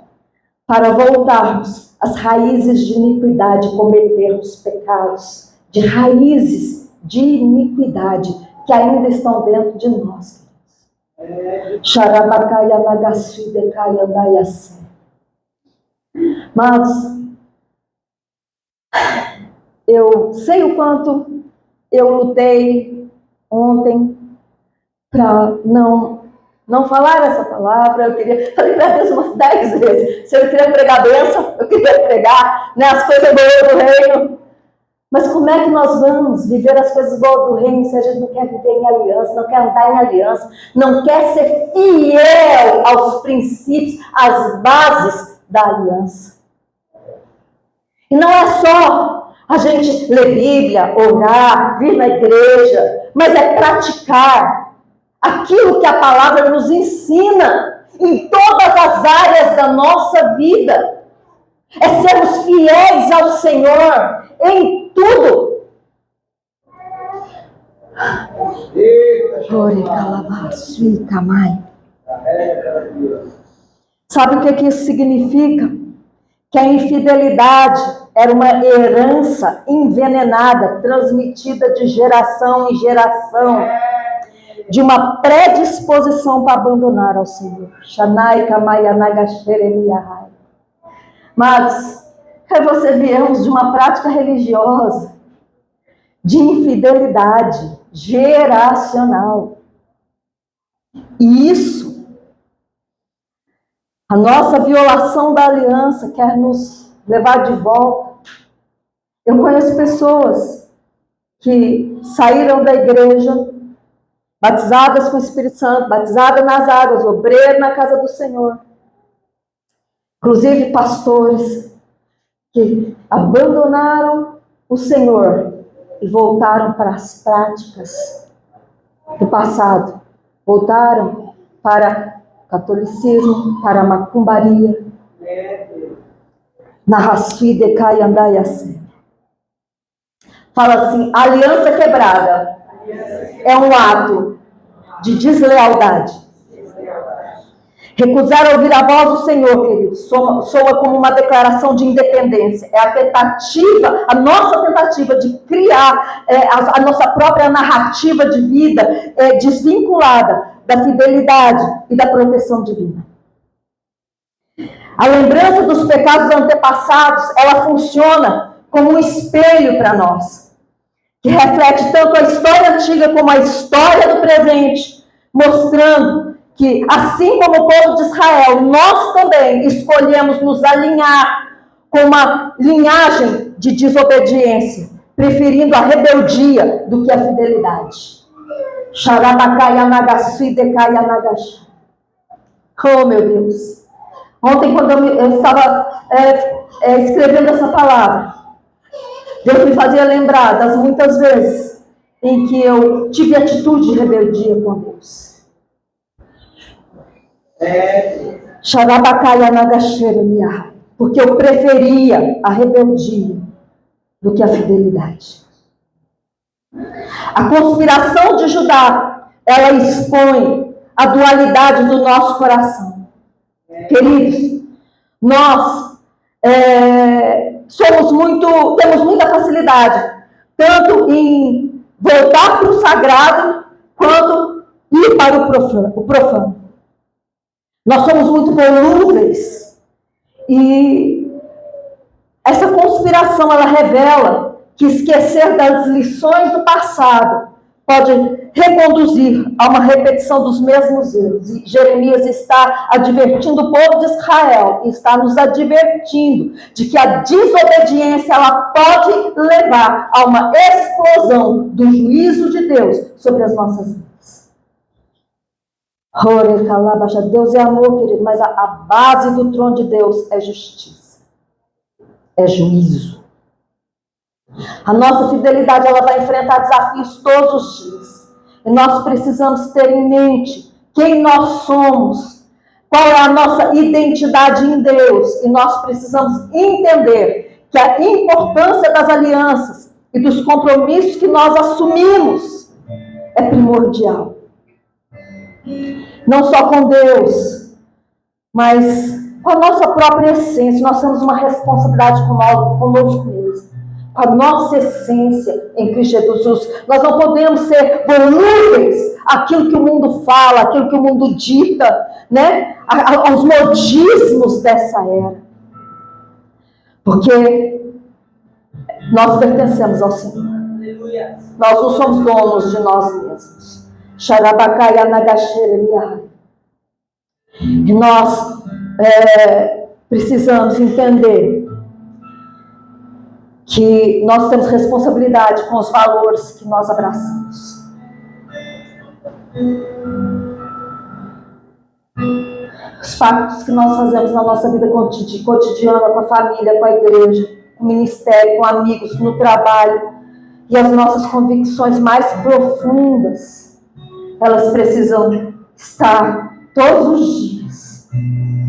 para voltarmos às raízes de iniquidade, cometermos pecados de raízes de iniquidade que ainda estão dentro de nós. Mas eu sei o quanto eu lutei ontem para não falar essa palavra. Falei para Deus umas 10 vezes. Se eu queria pregar a bênção, eu queria pregar, né, as coisas boas do reino. Mas como é que nós vamos viver as coisas boas do reino se a gente não quer viver em aliança, não quer andar em aliança, não quer ser fiel aos princípios, às bases da aliança? E não é só a gente ler Bíblia, orar, vir na igreja, mas é praticar aquilo que a palavra nos ensina em todas as áreas da nossa vida. É sermos fiéis ao Senhor em tudo. Sabe o que isso significa? Que a infidelidade era uma herança envenenada, transmitida de geração em geração, de uma predisposição para abandonar ao Senhor. Mas, que você viemos de uma prática religiosa, de infidelidade geracional. E isso, a nossa violação da aliança quer nos levar de volta. Eu conheço pessoas que saíram da igreja, batizadas com o Espírito Santo, batizadas nas águas, obreiro na casa do Senhor. Inclusive pastores que abandonaram o Senhor e voltaram para as práticas do passado. Voltaram para o catolicismo, para a macumbaria. Na Rasfide Kayandayase. Fala assim: aliança quebrada é um ato de deslealdade. Recusar ouvir a voz do Senhor, queridos, soa como uma declaração de independência. É a nossa tentativa de criar a nossa própria narrativa de vida desvinculada da fidelidade e da proteção divina. A lembrança dos pecados antepassados, ela funciona como um espelho para nós, que reflete tanto a história antiga como a história do presente, mostrando que, assim como o povo de Israel, nós também escolhemos nos alinhar com uma linhagem de desobediência, preferindo a rebeldia do que a fidelidade. Oh, meu Deus! Ontem, quando eu estava escrevendo essa palavra, Deus me fazia lembrar das muitas vezes em que eu tive atitude de rebeldia com Deus. Porque eu preferia a rebeldia do que a fidelidade. A conspiração de Judá, ela expõe a dualidade do nosso coração. Queridos, nós temos muita facilidade, tanto em voltar para o sagrado, quanto ir para o profano. Nós somos muito volúveis. E essa conspiração, ela revela que esquecer das lições do passado pode reconduzir a uma repetição dos mesmos erros. E Jeremias está advertindo o povo de Israel, está nos advertindo de que a desobediência ela pode levar a uma explosão do juízo de Deus sobre as nossas vidas. Deus é amor, querido, mas a base do trono de Deus é justiça, é juízo. A nossa fidelidade, ela vai enfrentar desafios todos os dias. E nós precisamos ter em mente quem nós somos, qual é a nossa identidade em Deus. E nós precisamos entender que a importância das alianças e dos compromissos que nós assumimos é primordial. Não só com Deus, mas com a nossa própria essência. Nós temos uma responsabilidade conosco mesmos. A nossa essência em Cristo Jesus. Nós não podemos ser volúveis àquilo que o mundo fala, àquilo que o mundo dita, né? Aos modismos dessa era. Porque nós pertencemos ao Senhor. Nós não somos donos de nós mesmos. E nós precisamos entender que nós temos responsabilidade com os valores que nós abraçamos. Os pactos que nós fazemos na nossa vida cotidiana, com a família, com a igreja, com o ministério, com amigos, no trabalho, e as nossas convicções mais profundas, elas precisam estar todos os dias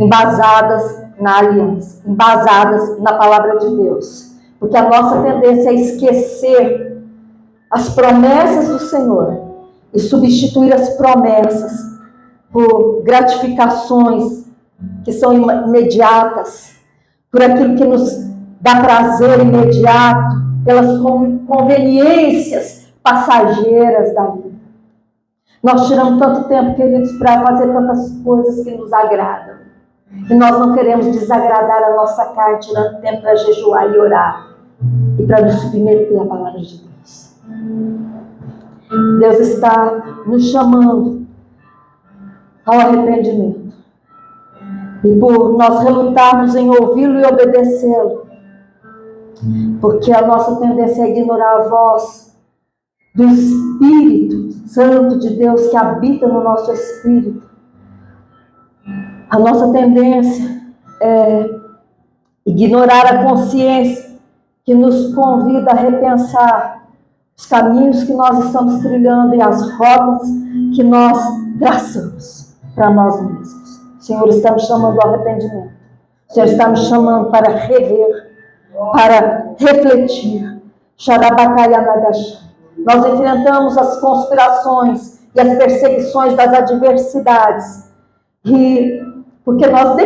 embasadas na aliança, embasadas na palavra de Deus. Porque a nossa tendência é esquecer as promessas do Senhor e substituir as promessas por gratificações que são imediatas, por aquilo que nos dá prazer imediato, pelas conveniências passageiras da vida. Nós tiramos tanto tempo, queridos, para fazer tantas coisas que nos agradam. E nós não queremos desagradar a nossa carne, tirando tempo para jejuar e orar. E para nos submeter à palavra de Deus. Deus está nos chamando ao arrependimento. E por nós relutarmos em ouvi-lo e obedecê-lo. Porque a nossa tendência é ignorar a voz do Espírito Santo de Deus que habita no nosso espírito. A nossa tendência é ignorar a consciência que nos convida a repensar os caminhos que nós estamos trilhando e as rotas que nós traçamos para nós mesmos. O Senhor está me chamando ao arrependimento. O Senhor está me chamando para rever, para refletir. Nós enfrentamos as conspirações e as perseguições das adversidades. E porque nós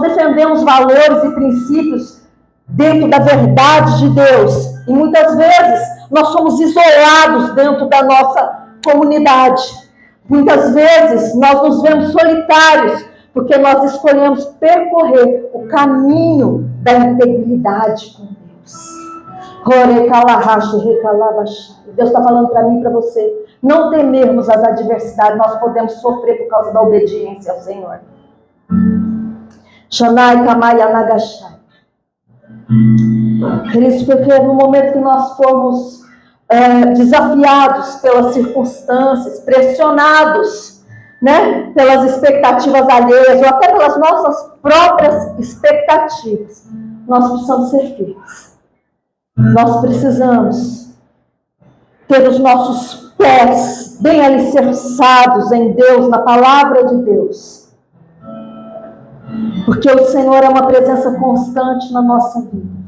defendemos valores e princípios dentro da verdade de Deus. E muitas vezes nós somos isolados dentro da nossa comunidade. Muitas vezes nós nos vemos solitários, porque nós escolhemos percorrer o caminho da integridade com Deus. Deus está falando para mim e para você. Não temermos as adversidades, nós podemos sofrer por causa da obediência ao Senhor. Shanai Kamai Anagashai. Cristo, porque no momento que nós formos desafiados pelas circunstâncias, pressionados, né, pelas expectativas alheias ou até pelas nossas próprias expectativas, nós precisamos ser firmes. Nós precisamos ter os nossos pés bem alicerçados em Deus, na palavra de Deus. Porque o Senhor é uma presença constante na nossa vida.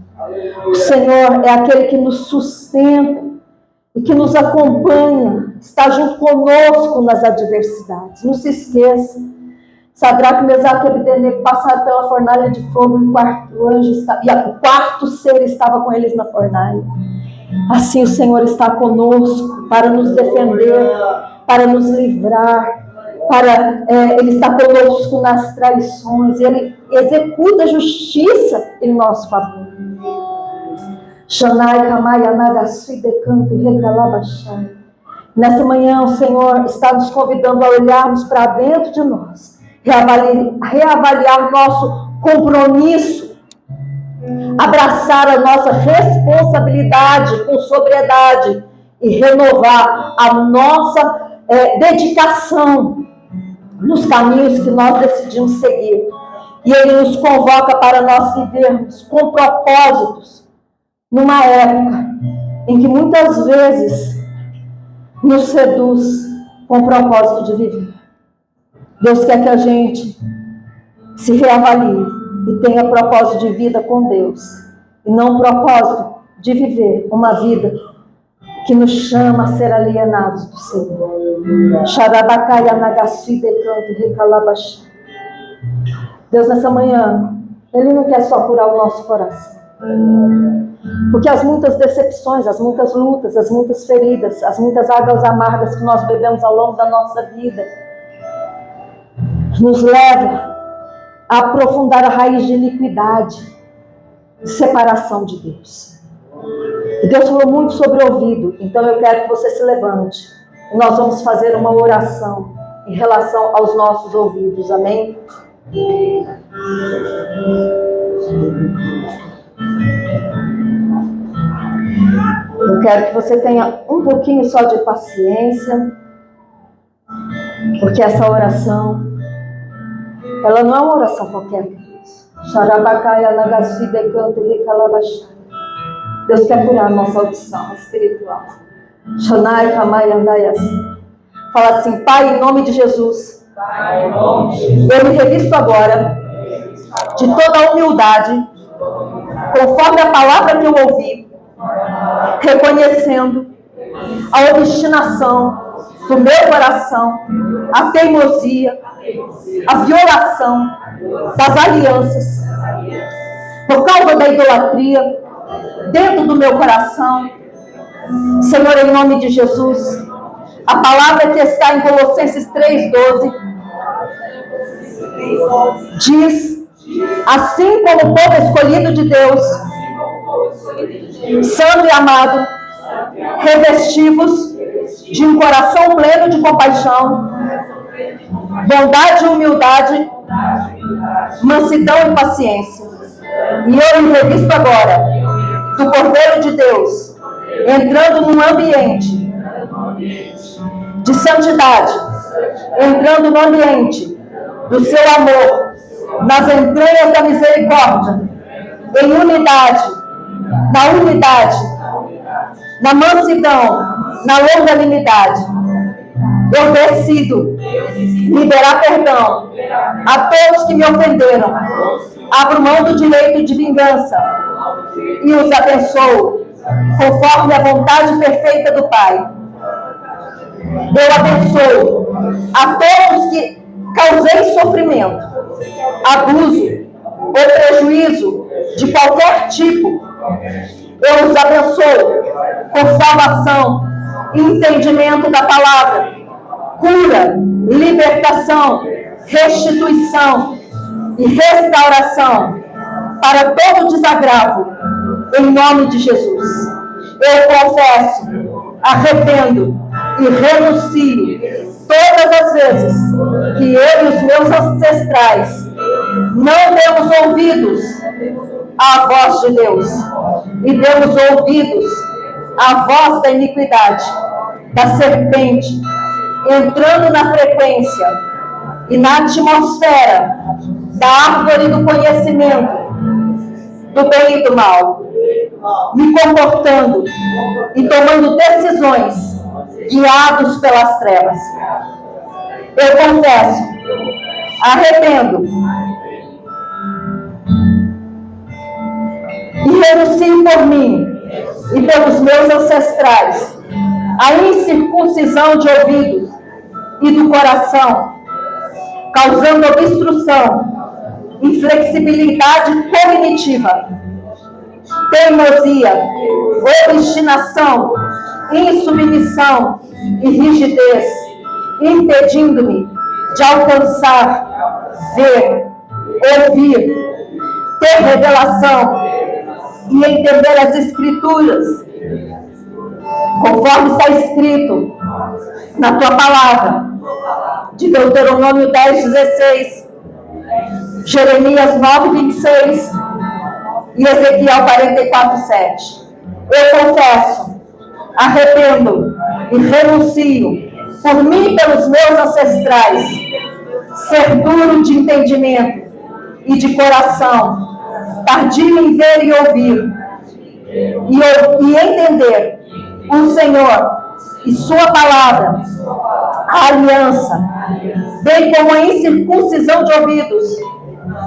O Senhor é aquele que nos sustenta e que nos acompanha, está junto conosco nas adversidades. Não se esqueça, Sadraque, Mesaque e Abdenego passaram pela fornalha de fogo e o quarto ser estava com eles na fornalha. Assim o Senhor está conosco para nos defender, para nos livrar, Ele está conosco nas traições, Ele executa a justiça em nosso favor. Shanai, Kamai, Anagasui, Decanto, Recalabachai. Nessa manhã o Senhor está nos convidando a olharmos para dentro de nós, reavaliar nosso compromisso, abraçar a nossa responsabilidade com sobriedade e renovar a nossa dedicação nos caminhos que nós decidimos seguir. E Ele nos convoca para nós vivermos com propósitos, numa época em que muitas vezes nos seduz com o propósito de viver. Deus quer que a gente se reavalie e tenha propósito de vida com Deus, e não propósito de viver uma vida que nos chama a ser alienados do Senhor. Xarabacai, Anagassi, Decanto, Recalabachai. Deus, nessa manhã, Ele não quer só curar o nosso coração. Porque as muitas decepções, as muitas lutas, as muitas feridas, as muitas águas amargas que nós bebemos ao longo da nossa vida, nos leva a aprofundar a raiz de iniquidade, separação de Deus. E Deus falou muito sobre o ouvido, então eu quero que você se levante. E nós vamos fazer uma oração em relação aos nossos ouvidos, amém? Eu quero que você tenha um pouquinho só de paciência, porque essa oração, ela não é uma oração qualquer. Deus quer curar a nossa audição espiritual. Fala assim: Pai, em nome de Jesus, eu me revisto agora de toda a humildade, conforme a palavra que eu ouvi, reconhecendo a obstinação do meu coração, a teimosia, a violação das alianças, por causa da idolatria dentro do meu coração. Senhor, em nome de Jesus, a palavra que está em Colossenses 3,12 diz: assim como o povo escolhido de Deus, santo e amado, revestivos de um coração pleno de compaixão, bondade e humildade, mansidão e paciência. E eu me revisto agora do Cordeiro de Deus, entrando num ambiente de santidade, entrando no ambiente do seu amor, nas entranhas da misericórdia, em unidade, na mansidão, na longanimidade. Eu decido liberar perdão a todos que me ofenderam. Abro mão do direito de vingança e os abençoo conforme a vontade perfeita do Pai. Eu abençoo a todos que causei sofrimento, abuso ou prejuízo de qualquer tipo. Eu os abençoo com salvação e entendimento da palavra, cura, libertação, restituição e restauração para todo desagravo, em nome de Jesus. Eu confesso, arrependo e renuncio todas as vezes que eu e os meus ancestrais não demos ouvidos à voz de Deus e demos ouvidos à voz da iniquidade, da serpente, entrando na frequência e na atmosfera da árvore do conhecimento do bem e do mal. me comportando e tomando decisões guiados pelas trevas. Eu confesso, arrependo e renuncio por mim e pelos meus ancestrais a incircuncisão de ouvidos e do coração, causando obstrução, inflexibilidade cognitiva, teimosia, obstinação, insubmissão e rigidez, impedindo-me de alcançar, ver, ouvir, ter revelação e entender as Escrituras, conforme está escrito na tua palavra, de Deuteronômio 10:16, Jeremias 9:26 e Ezequiel 44:7. Eu confesso, arrependo e renuncio, por mim e pelos meus ancestrais, ser duro de entendimento e de coração, tardio em ver e ouvir, e entender o Senhor e sua palavra, a aliança, bem como a incircuncisão de ouvidos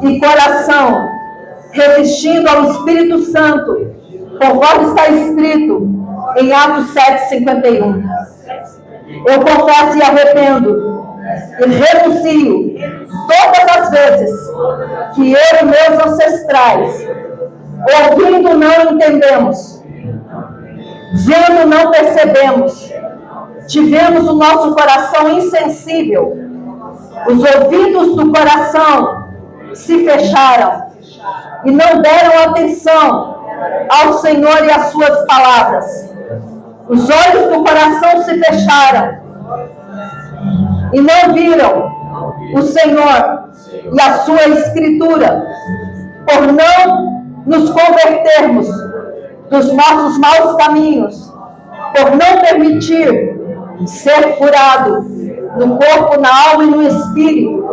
e coração, resistindo ao Espírito Santo, conforme está escrito em Atos 7:51. Eu confesso e arrependo e renuncio todas as vezes que eu e meus ancestrais, ouvindo não entendemos, vendo não percebemos, tivemos o nosso coração insensível, os ouvidos do coração se fecharam e não deram atenção ao Senhor e às suas palavras. Os olhos do coração se fecharam e não viram o Senhor e a sua Escritura, por não nos convertermos dos nossos maus caminhos, por não permitir ser curado no corpo, na alma e no espírito,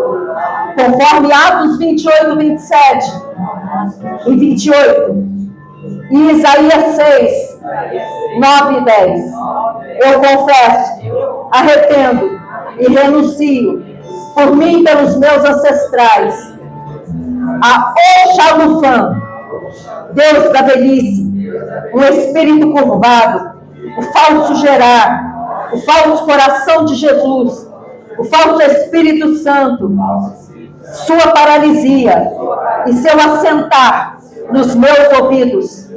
conforme Atos 28:27 e 28, e Isaías 6, 9 e 10. Eu confesso, arrependo e renuncio, por mim e pelos meus ancestrais, a Oxalufã, Deus da velhice, o espírito curvado, o falso Gerar, o falso coração de Jesus, o falso Espírito Santo, sua paralisia e seu assentar nos meus ouvidos,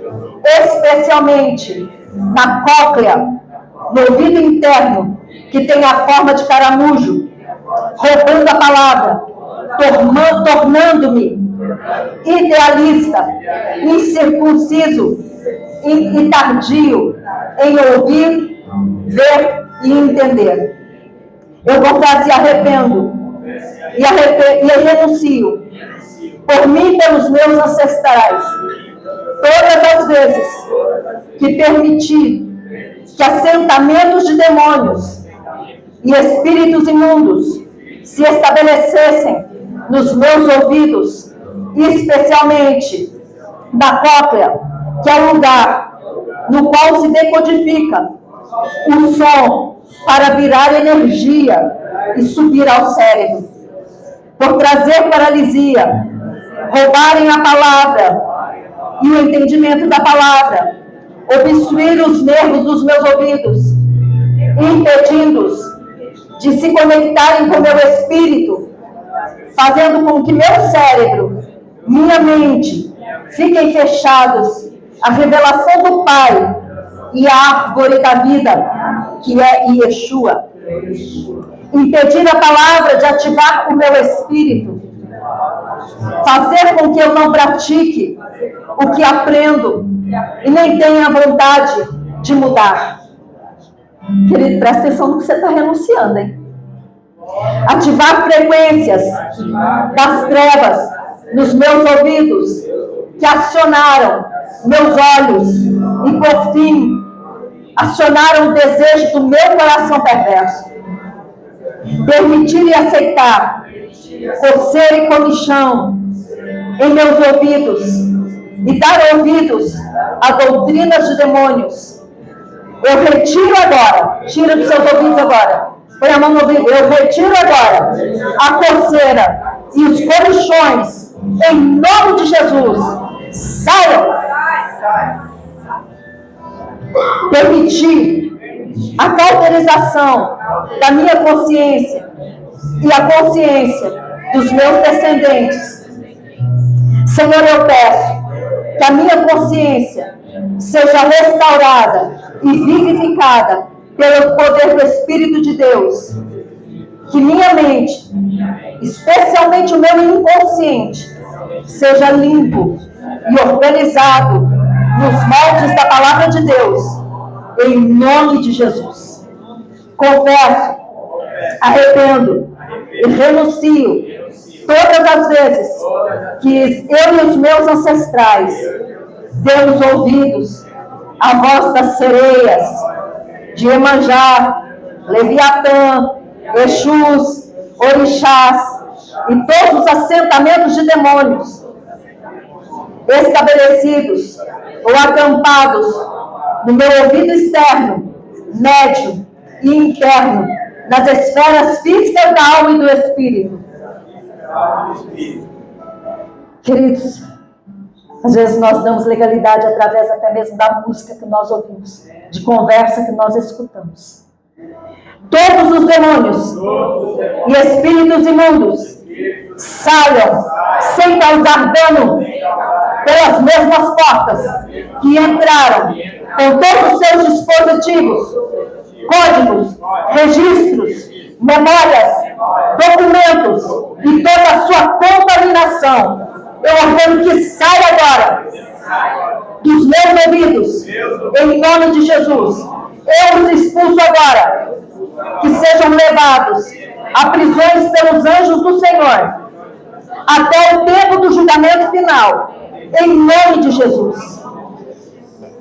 especialmente na cóclea, no ouvido interno, que tem a forma de caramujo, roubando a palavra, tornando-me idealista, incircunciso e tardio em ouvir, ver e entender. Eu confesso e arrependo, e renuncio, por mim e pelos meus ancestrais, todas as vezes que permiti que assentamentos de demônios e espíritos imundos se estabelecessem nos meus ouvidos, especialmente na cóclea, que é o lugar no qual se decodifica o som para virar energia e subir ao cérebro, por trazer paralisia, roubarem a palavra e o entendimento da palavra, obstruir os nervos dos meus ouvidos, impedindo-os de se conectarem com o meu espírito, fazendo com que meu cérebro, minha mente, fiquem fechados à revelação do Pai e à árvore da vida, que é Yeshua. Impedir a palavra de ativar o meu espírito, fazer com que eu não pratique o que aprendo e nem tenha vontade de mudar. Querido, presta atenção no que você está renunciando, hein? Ativar frequências das trevas nos meus ouvidos, que acionaram meus olhos e, por fim, acionaram o desejo do meu coração perverso. Permitir e aceitar coceira e comichão em meus ouvidos, e dar ouvidos a doutrinas de demônios. Eu retiro agora, tira dos seus ouvidos agora, põe a mão no ouvido, eu retiro agora a coceira e os comichões, em nome de Jesus. Saiam! Permitir a cauterização da minha consciência e a consciência dos meus descendentes. Senhor, eu peço que a minha consciência seja restaurada e vivificada pelo poder do Espírito de Deus. Que minha mente, especialmente o meu inconsciente, seja limpo e organizado nos moldes da palavra de Deus, em nome de Jesus. Confesso, arrependo e renuncio todas as vezes que eu e os meus ancestrais demos ouvidos à voz das sereias, de Iemanjá, Leviatã, Exus, Orixás e todos os assentamentos de demônios estabelecidos ou acampados no meu ouvido externo, médio e interno, nas esferas físicas da alma e do espírito. Queridos, às vezes nós damos legalidade através até mesmo da música que nós ouvimos, de conversa que nós escutamos. Todos os demônios e espíritos imundos saiam sem causar dano pelas mesmas portas que entraram, com todos os seus dispositivos, códigos, registros, memórias, documentos e toda a sua contaminação. Eu ordeno que saia agora dos meus ouvidos, em nome de Jesus. Eu os expulso agora, que sejam levados a prisões pelos anjos do Senhor, até o tempo do julgamento final, em nome de Jesus.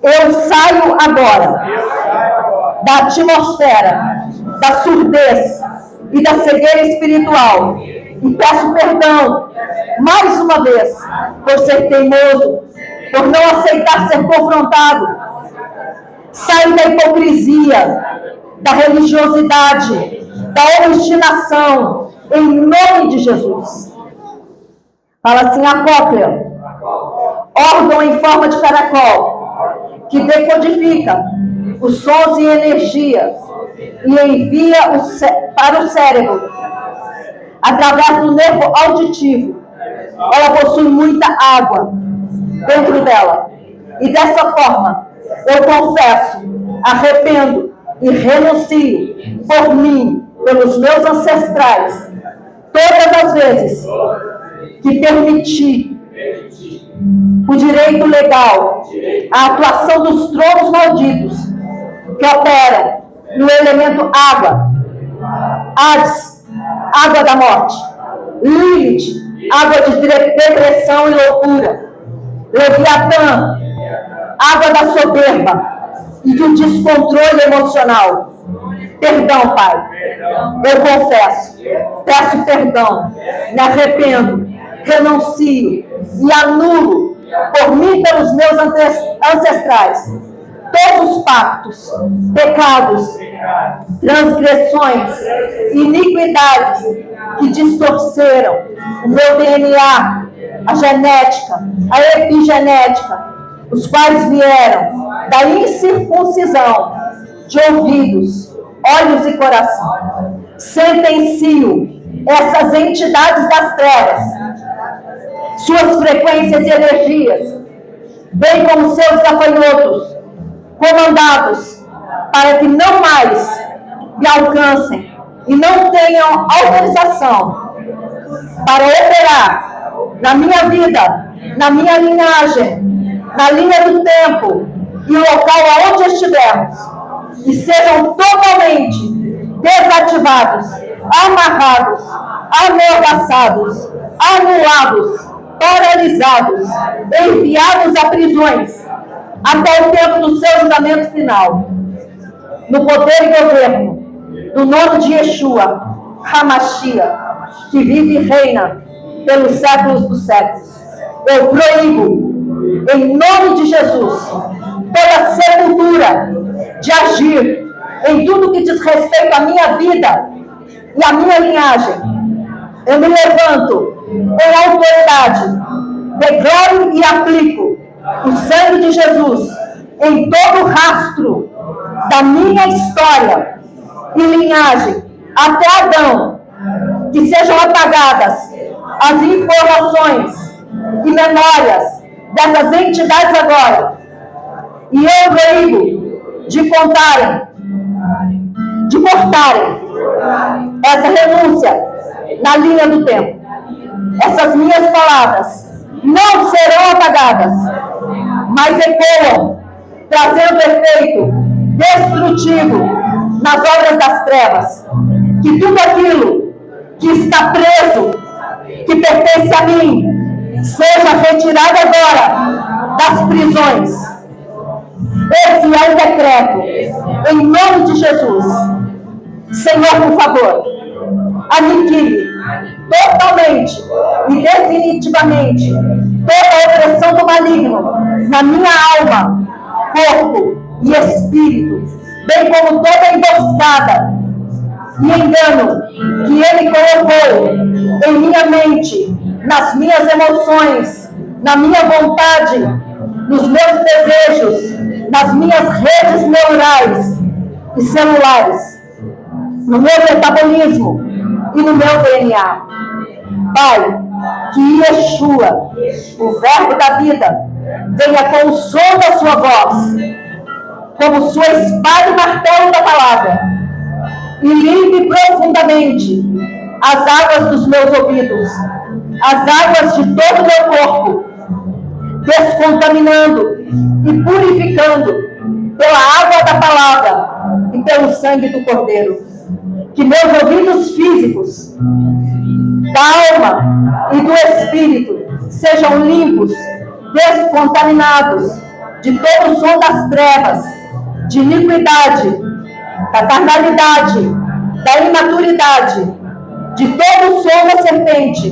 Eu saio agora da atmosfera, da surdez e da cegueira espiritual, e peço perdão, mais uma vez, por ser teimoso, por não aceitar ser confrontado. Saio da hipocrisia, da religiosidade, da obstinação, em nome de Jesus. Fala assim, a cóclea, órgão em forma de caracol, que decodifica os sons e energia e envia para o cérebro, através do nervo auditivo. Ela possui muita água dentro dela. E dessa forma, eu confesso, arrependo e renuncio por mim, pelos meus ancestrais, todas as vezes que permiti o direito legal, a atuação dos tronos malditos que operam no elemento água, Hades, água da morte, Lilith, água de depressão e loucura, Leviatã, água da soberba e do descontrole emocional. Perdão, Pai. Eu confesso, peço perdão, me arrependo, renuncio e anulo por mim e pelos meus ancestrais todos os pactos, pecados, transgressões, iniquidades que distorceram o meu DNA, a genética, a epigenética, os quais vieram da incircuncisão de ouvidos, olhos e coração. Sentencio essas entidades das trevas, suas frequências e energias, bem como seus gafanhotos, comandados para que não mais me alcancem e não tenham autorização para operar na minha vida, na minha linhagem, na linha do tempo e local aonde estivermos, e sejam totalmente desativados, amarrados, amordaçados, anulados, paralisados, enviados a prisões, até o tempo do seu julgamento final. No poder e governo do nome de Yeshua, HaMashiach, que vive e reina pelos séculos dos séculos. Eu proíbo em nome de Jesus, toda sepultura de agir em tudo que diz respeito à minha vida e à minha linhagem, eu me levanto em autoridade, declaro e aplico o sangue de Jesus em todo o rastro da minha história e linhagem até Adão, que sejam apagadas as informações e memórias dessas entidades agora, e eu proíbo de cortarem essa renúncia na linha do tempo. Essas minhas palavras não serão apagadas, mas ecoam, trazendo efeito destrutivo nas obras das trevas. Que tudo aquilo que está preso, que pertence a mim, seja retirado agora das prisões. Esse é o decreto, em nome de Jesus. Senhor, por favor, aniquile totalmente e definitivamente toda a opressão do maligno na minha alma, corpo e espírito, bem como toda emboscada e engano que ele colocou em minha mente, nas minhas emoções, na minha vontade, nos meus desejos, nas minhas redes neurais e celulares, no meu metabolismo e no meu DNA. Pai, que Yeshua, o verbo da vida, venha com o som da sua voz, como sua espada e martelo da palavra, e limpe profundamente as águas dos meus ouvidos, as águas de todo o meu corpo, descontaminando e purificando pela água da palavra e pelo sangue do Cordeiro. Que meus ouvidos físicos, da alma e do espírito sejam limpos, descontaminados de todo o som das trevas, de iniquidade, da carnalidade, da imaturidade, de todo o som da serpente,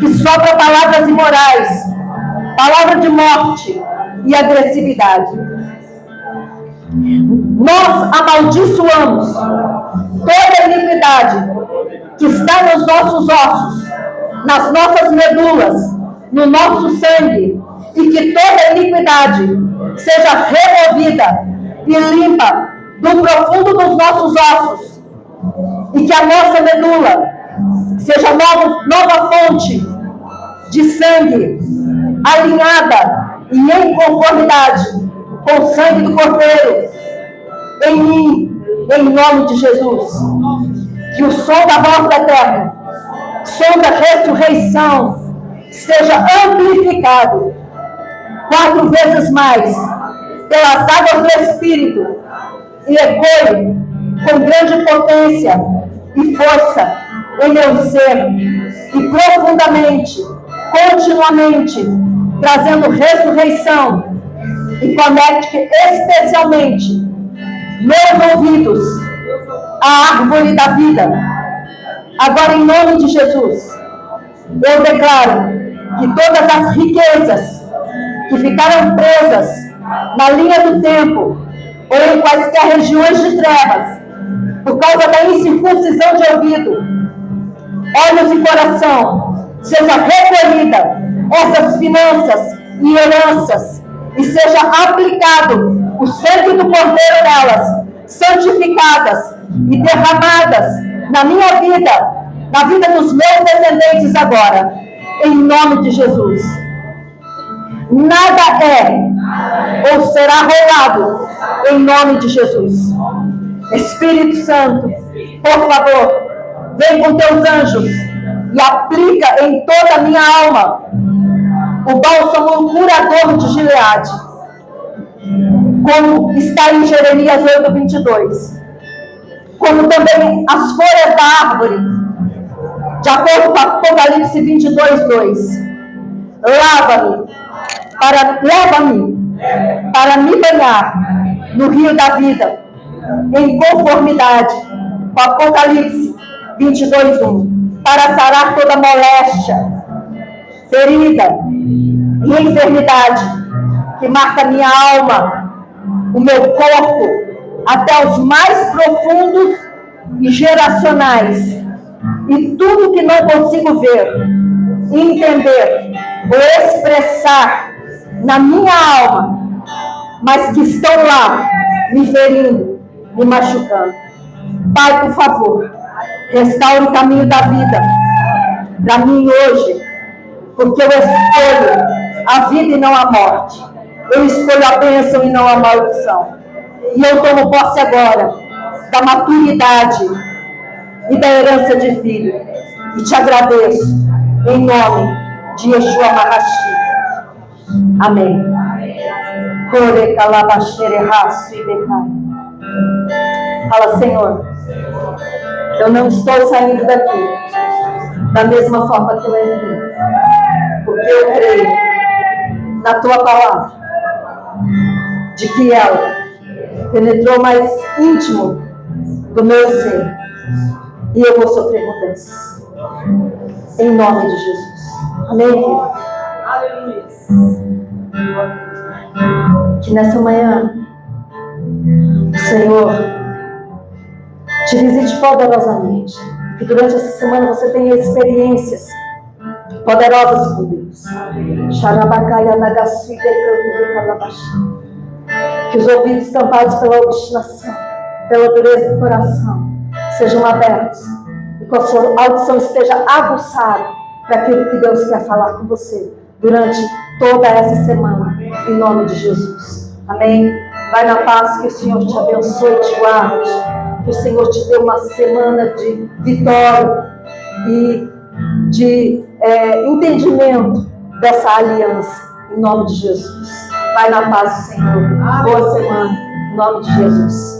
que sopra palavras imorais, palavra de morte e agressividade. Nós amaldiçoamos toda a iniquidade que está nos nossos ossos, nas nossas medulas, no nosso sangue, e que toda a iniquidade seja removida e limpa do profundo dos nossos ossos, e que a nossa medula seja nova fonte de sangue, alinhada e em conformidade com o sangue do Cordeiro, em mim, em nome de Jesus. Que o som da voz do Eterno, som da ressurreição, seja amplificado 4 vezes mais pelas águas do Espírito e ecoe com grande potência e força em meu ser e profundamente, continuamente, trazendo ressurreição, e conecte especialmente meus ouvidos à árvore da vida. Agora, em nome de Jesus, eu declaro que todas as riquezas que ficaram presas na linha do tempo ou em quaisquer regiões de trevas, por causa da incircuncisão de ouvido, olhos e coração, seja recolhida essas finanças e heranças, e seja aplicado o sangue do Cordeiro nelas, santificadas e derramadas na minha vida, na vida dos meus descendentes agora, em nome de Jesus. Nada é ou será roubado em nome de Jesus. Espírito Santo, por favor, vem com teus anjos e aplica em toda a minha alma o bálsamo curador de Gileade, como está em Jeremias 8:22, como também as folhas da árvore, de acordo com Apocalipse 22:2. Leva-me para me banhar no rio da vida, em conformidade com Apocalipse 22:1, para sarar toda moléstia, ferida e enfermidade que marca minha alma, o meu corpo, até os mais profundos e geracionais, e tudo que não consigo ver, entender ou expressar na minha alma, mas que estão lá me ferindo, me machucando. Pai, por favor, restaure o caminho da vida para mim hoje, porque eu escolho a vida e não a morte. Eu escolho a bênção e não a maldição. E eu tomo posse agora da maturidade e da herança de filho. E te agradeço em nome de Yeshua Mahashia. Amém. Fala, Senhor, eu não estou saindo daqui da mesma forma que eu entrei, porque eu creio na tua palavra, de que ela penetrou mais íntimo do meu ser, e eu vou sofrer mudanças, em nome de Jesus. Amém, querido? Aleluia. Que nessa manhã o Senhor te visite poderosamente, que durante essa semana você tenha experiências poderosas com Deus. Que os ouvidos tampados pela obstinação, pela dureza do coração, sejam abertos e que a sua audição esteja aguçada para aquilo que Deus quer falar com você durante toda essa semana, em nome de Jesus. Amém? Vai na paz, que o Senhor te abençoe e te guarde, que o Senhor te dê uma semana de vitória e de entendimento dessa aliança, em nome de Jesus. Vai na paz do Senhor. Boa semana, em nome de Jesus.